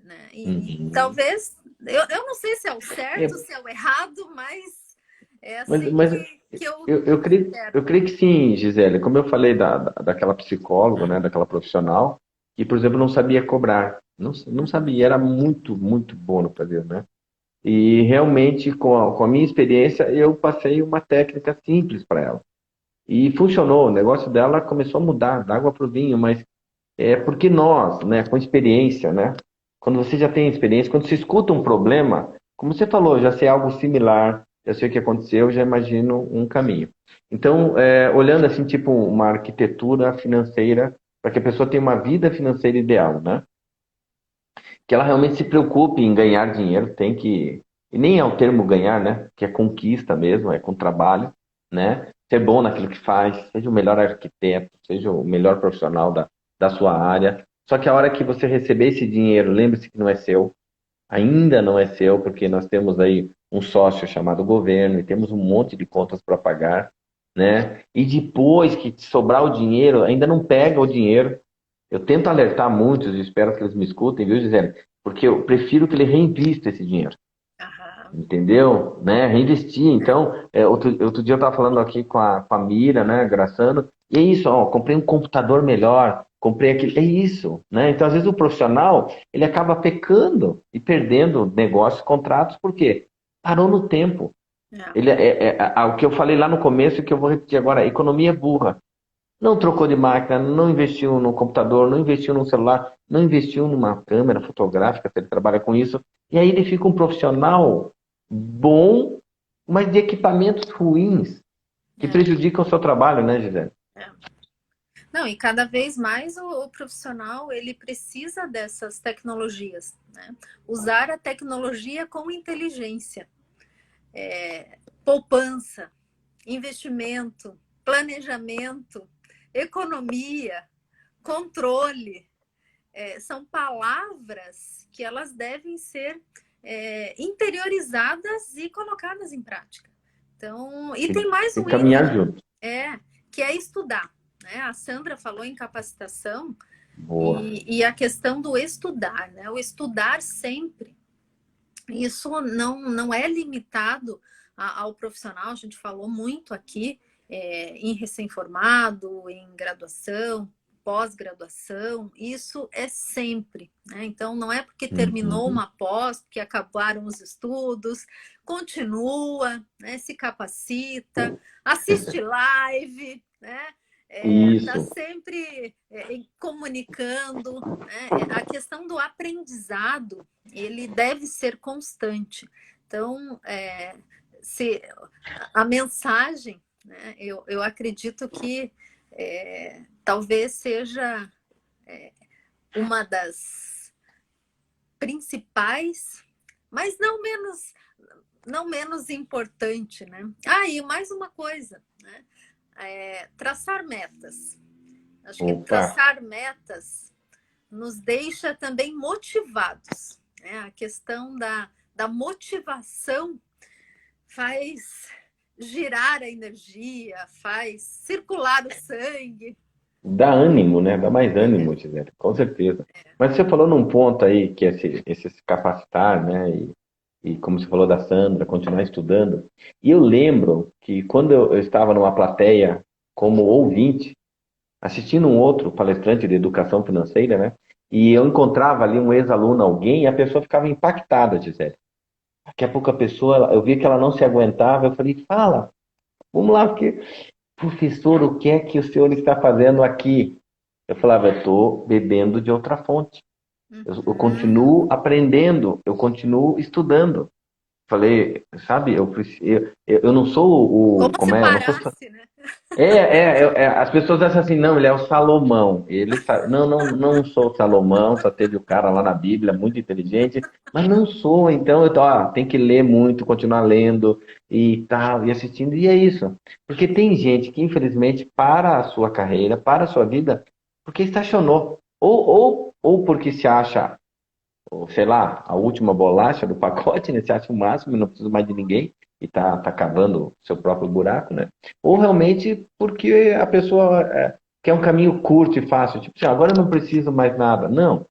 né? E Uhum. talvez, eu não sei se é o certo, É, se é o errado, mas é mas assim mas que eu eu enxergo. creio que sim, Gisele. Como eu falei daquela psicóloga, né, daquela profissional, que, por exemplo, não sabia cobrar. Não Uhum. sabia, era muito, muito bom no fazer, né? E realmente, com a minha experiência, eu passei uma técnica simples para ela. E funcionou, o negócio dela começou a mudar, da água para o vinho, mas é porque nós, né, com experiência, né, quando você já tem experiência, quando você escuta um problema, como você falou, já sei algo similar, já sei o que aconteceu, já imagino um caminho. Então, olhando assim, tipo uma arquitetura financeira, para que a pessoa tenha uma vida financeira ideal, né? Que ela realmente se preocupe em ganhar dinheiro, tem que. E nem é o termo ganhar, né? Que é conquista mesmo, é com trabalho, né? Ser bom naquilo que faz, seja o melhor arquiteto, seja o melhor profissional da sua área. Só que a hora que você receber esse dinheiro, lembre-se que não é seu, ainda não é seu, porque nós temos aí um sócio chamado governo e temos um monte de contas para pagar, né? E depois que sobrar o dinheiro, ainda não pega o dinheiro. Eu tento alertar muitos e espero que eles me escutem, viu, Gisele? Porque eu prefiro que ele reinvista esse dinheiro. Aham. Entendeu? Né? Reinvestir. Então, outro dia eu estava falando aqui com a Mira, né, Graçano, e é isso, ó, comprei um computador melhor, comprei aquele. É isso, né? Então, às vezes, o profissional, ele acaba pecando e perdendo negócios, contratos, por quê? Parou no tempo. É. O que eu falei lá no começo e que eu vou repetir agora, economia burra. Não trocou de máquina, não investiu no computador, não investiu no celular, não investiu numa câmera fotográfica, se ele trabalha com isso. E aí ele fica um profissional bom, mas de equipamentos ruins, que É. prejudicam o seu trabalho, né, Gisele? É. Não, e cada vez mais o profissional ele precisa dessas tecnologias, né? Usar a tecnologia com inteligência, poupança, investimento, planejamento, economia, controle, são palavras que elas devem ser interiorizadas e colocadas em prática. Então, e tem mais Tem um que caminhar item, junto. que é estudar. Né? A Sandra falou em capacitação Boa. e a questão do estudar, né? O estudar sempre. Isso não é limitado ao profissional, a gente falou muito aqui em recém-formado, em graduação, pós-graduação, isso é sempre, né? Então, não é porque terminou Uhum. uma pós, porque acabaram os estudos, continua, né? Se capacita, assiste live, né? Tá Isso. sempre comunicando, né? A questão do aprendizado, ele deve ser constante. Então, se a mensagem, né, eu acredito que talvez seja uma das principais, mas não menos importante, né? E mais uma coisa, né? Traçar metas. Acho que Opa, traçar metas nos deixa também motivados, né? A questão da motivação faz girar a energia, faz circular o sangue. dá ânimo, né? Dá mais ânimo, Gisele, com certeza. Mas você falou num ponto aí que é esse se capacitar, né? E como você falou da Sandra, continuar estudando. E eu lembro que quando eu estava numa plateia como ouvinte, assistindo um outro palestrante de educação financeira, né? E eu encontrava ali um ex-aluno, alguém, e a pessoa ficava impactada, Gisele. Daqui a pouco a pessoa, eu vi que ela não se aguentava, eu falei, fala, vamos lá, porque, professor, o que é que o senhor está fazendo aqui? Eu falava, eu estou bebendo de outra fonte. Eu Uhum. continuo aprendendo, eu continuo estudando. Falei, sabe, eu não sou Como se como é? Eu não sou. parasse, né? As pessoas acham assim, não, ele é o Salomão. Não, não, não sou o Salomão, só teve o cara lá na Bíblia, muito inteligente, mas não sou, então tem que ler muito, continuar lendo e tal, e assistindo, e é isso. Porque tem gente que, infelizmente, para a sua carreira, para a sua vida, porque estacionou. Ou porque se acha, ou, sei lá, a última bolacha do pacote, né? Se acha o máximo e não precisa mais de ninguém e tá cavando seu próprio buraco, né? Ou realmente porque a pessoa quer um caminho curto e fácil, tipo assim, agora eu não preciso mais nada. Não,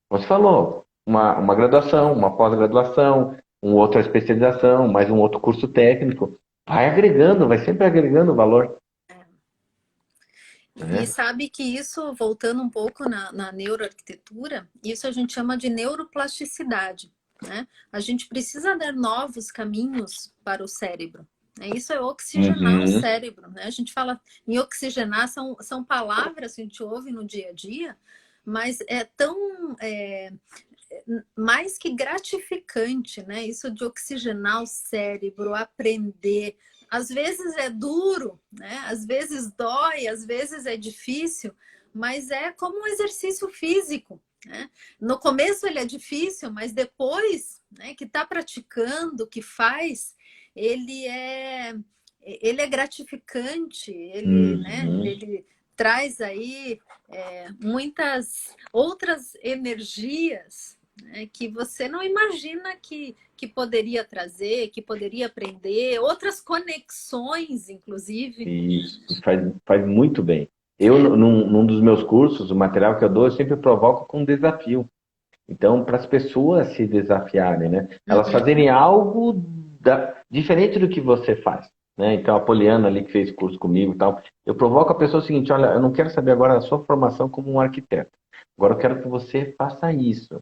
você falou, uma graduação, uma pós-graduação, uma outra especialização, mais um outro curso técnico, vai agregando, vai sempre agregando valor, E né? sabe que isso, voltando um pouco na neuroarquitetura, isso a gente chama de neuroplasticidade, né? A gente precisa dar novos caminhos para o cérebro. Isso é oxigenar o Uhum. cérebro, né? A gente fala em oxigenar, são palavras que a gente ouve no dia a dia, mas é tão mais que gratificante, né? Isso de oxigenar o cérebro, aprender. Às vezes é duro, né? Às vezes dói, às vezes é difícil, mas é como um exercício físico, né? No começo ele é difícil, mas depois, né, que está praticando, que faz, ele é ele é gratificante, Uhum. ele traz aí muitas outras energias, né, que você não imagina que poderia trazer, que poderia aprender, outras conexões, inclusive. Isso, faz muito bem. Eu, É. num dos meus cursos, o material que eu dou, eu sempre provoco com um desafio. Então, para as pessoas se desafiarem, né? Elas Uhum. fazerem algo diferente do que você faz, né? Então, a Poliana ali que fez curso comigo e tal, eu provoco a pessoa o seguinte, olha, eu não quero saber agora da sua formação como um arquiteto. Agora eu quero que você faça isso.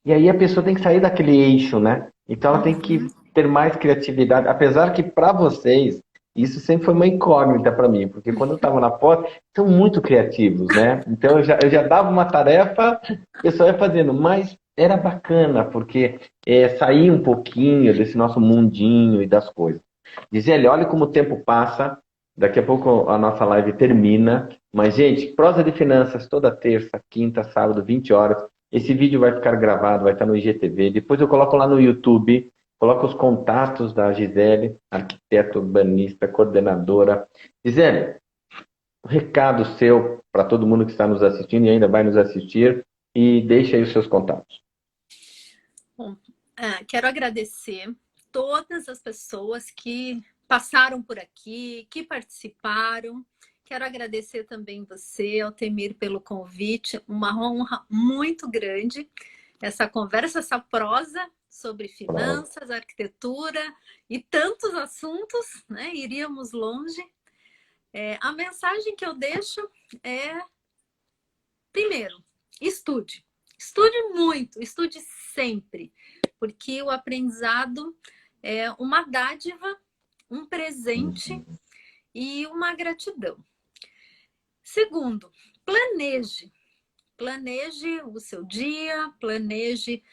E aí a pessoa tem que sair daquele eixo, né? Então ela tem que Uhum. ter mais criatividade, apesar que para vocês isso sempre foi uma incógnita para mim, porque quando eu estava na pós, são muito criativos, né? Então eu já dava uma tarefa, a pessoa ia fazendo, mas era bacana, porque sair um pouquinho desse nosso mundinho e das coisas. Gisele, olha como o tempo passa, daqui a pouco a nossa live termina, mas, gente, prosa de finanças toda terça, quinta, sábado, 20 horas. Esse vídeo vai ficar gravado, vai estar no IGTV. Depois eu coloco lá no YouTube, coloco os contatos da Gisele, arquiteta urbanista, coordenadora. Gisele, um recado seu para todo mundo que está nos assistindo e ainda vai nos assistir, e deixa aí os seus contatos. Bom, quero agradecer todas as pessoas que passaram por aqui, que participaram. Quero agradecer também você, Altemir, pelo convite. Uma honra muito grande essa conversa, essa prosa sobre finanças, arquitetura e tantos assuntos, né? Iríamos longe. A mensagem que eu deixo é, primeiro, estude. Estude muito, estude sempre, porque o aprendizado é uma dádiva, um presente e uma gratidão. Segundo, planeje. Planeje o seu dia, planeje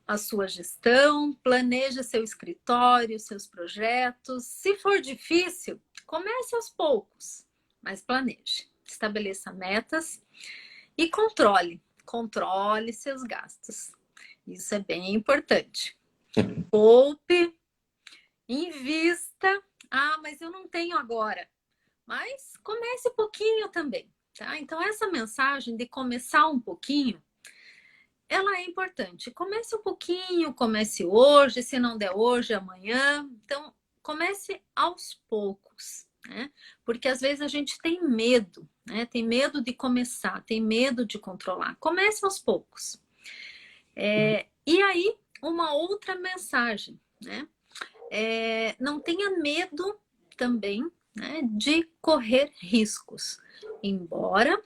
a sua gestão, planeje seu escritório, seus projetos. Se for difícil, comece aos poucos, mas planeje. Estabeleça metas e controle seus gastos. Isso é bem importante. Poupe, invista. Ah, mas eu não tenho agora. Mas comece um pouquinho também, tá? Então, essa mensagem de começar um pouquinho, ela é importante. Comece um pouquinho, comece hoje, se não der hoje, amanhã. Então, comece aos poucos, né? Porque às vezes a gente tem medo, né? Tem medo de começar, tem medo de controlar. Comece aos poucos. E aí, uma outra mensagem, né? Não tenha medo também, né, de correr riscos. Embora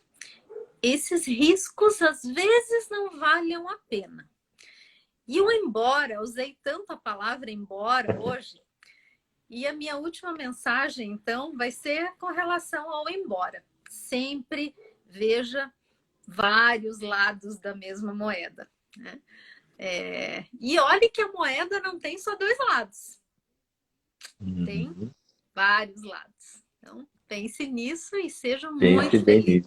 esses riscos às vezes não valham a pena. E o embora, usei tanto a palavra embora hoje, e a minha última mensagem, então, vai ser com relação ao embora. Sempre veja vários lados da mesma moeda, né? E olhe que a moeda não tem só dois lados. Tem vários lados. Então, pense nisso e seja muito feliz.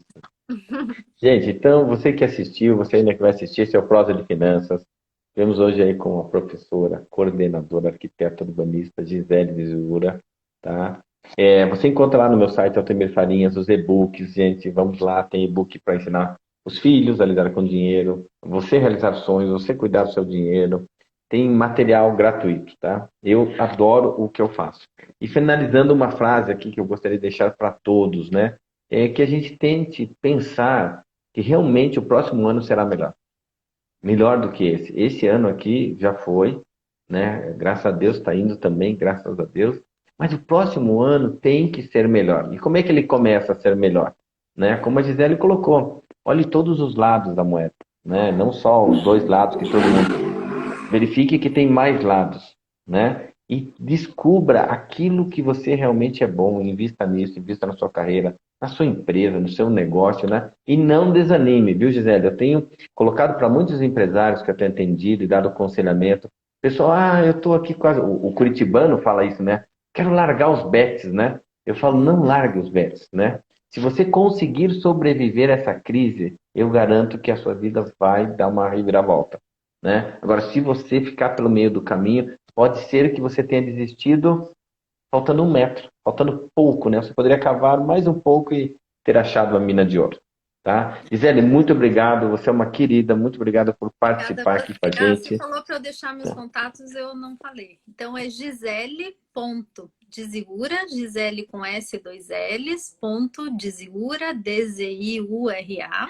Gente, então, você que assistiu, você ainda que vai assistir, esse é o Prosa de Finanças. Temos hoje aí com a professora, coordenadora, arquiteta urbanista, Gisele Desura, tá? Você encontra lá no meu site, Altemir Farinhas, os e-books, gente, vamos lá, tem e-book para ensinar os filhos a lidar com dinheiro, você realizar sonhos, você cuidar do seu dinheiro, tem material gratuito, tá? Eu adoro o que eu faço. E finalizando uma frase aqui que eu gostaria de deixar para todos, né? É que a gente tente pensar que realmente o próximo ano será melhor. Melhor do que esse. Esse ano aqui já foi, né? Graças a Deus está indo também, graças a Deus. Mas o próximo ano tem que ser melhor. E como é que ele começa a ser melhor? Né? Como a Gisele colocou, olhe todos os lados da moeda, né? Não só os dois lados que todo mundo... Verifique que tem mais lados, né? E descubra aquilo que você realmente é bom, invista nisso, invista na sua carreira, na sua empresa, no seu negócio, né? E não desanime, viu, Gisele? Eu tenho colocado para muitos empresários que eu tenho atendido e dado aconselhamento, pessoal, eu estou aqui quase... O curitibano fala isso, né? Quero largar os bets, né? Eu falo, não largue os bets, né? Se você conseguir sobreviver a essa crise, eu garanto que a sua vida vai dar uma reviravolta. Né? Agora, se você ficar pelo meio do caminho, pode ser que você tenha desistido faltando 1 metro, faltando pouco, né? Você poderia cavar mais um pouco e ter achado a mina de ouro, tá? Gisele, muito obrigado, você é uma querida, muito obrigado por participar aqui com a gente. Você falou para eu deixar meus contatos, eu não falei. Então é Gisele.Desigura, Gisele com S, 2 L's, ponto Desigura, D-Z-I-U-R-A,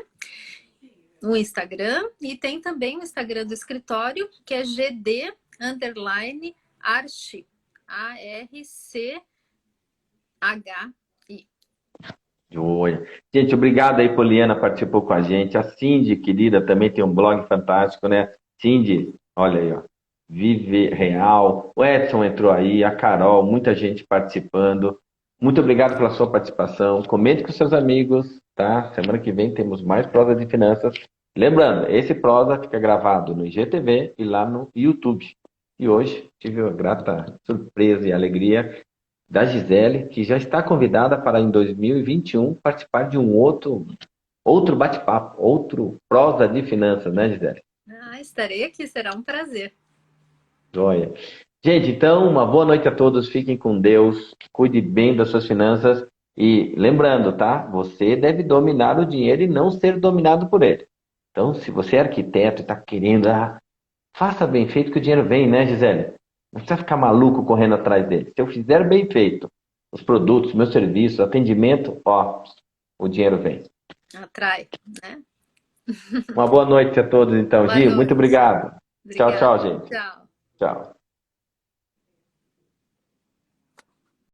no Instagram, e tem também o Instagram do escritório, que é GD_Archi, A-R-C-H-I. Gente, obrigado aí, Poliana, participou com a gente. A Cindy, querida, também tem um blog fantástico, né? Cindy, olha aí, ó. Vive Real. O Edson entrou aí, a Carol, muita gente participando. Muito obrigado pela sua participação. Comente com seus amigos, tá? Semana que vem temos mais prosa de finanças. Lembrando, esse prosa fica gravado no IGTV e lá no YouTube. E hoje tive a grata surpresa e alegria da Gisele, que já está convidada para em 2021 participar de um outro bate-papo, outro prosa de finanças, né, Gisele? Estarei aqui, será um prazer. Joia. Gente, então, uma boa noite a todos, fiquem com Deus, cuide bem das suas finanças e lembrando, tá? Você deve dominar o dinheiro e não ser dominado por ele. Então, se você é arquiteto e está querendo, faça bem feito que o dinheiro vem, né, Gisele? Não precisa ficar maluco correndo atrás dele. Se eu fizer bem feito, os produtos, meus serviços, atendimento, o dinheiro vem. Atrai, né? Uma boa noite a todos, então. Gil, muito obrigado. Tchau, Obrigada. tchau, gente. Tchau. Tchau.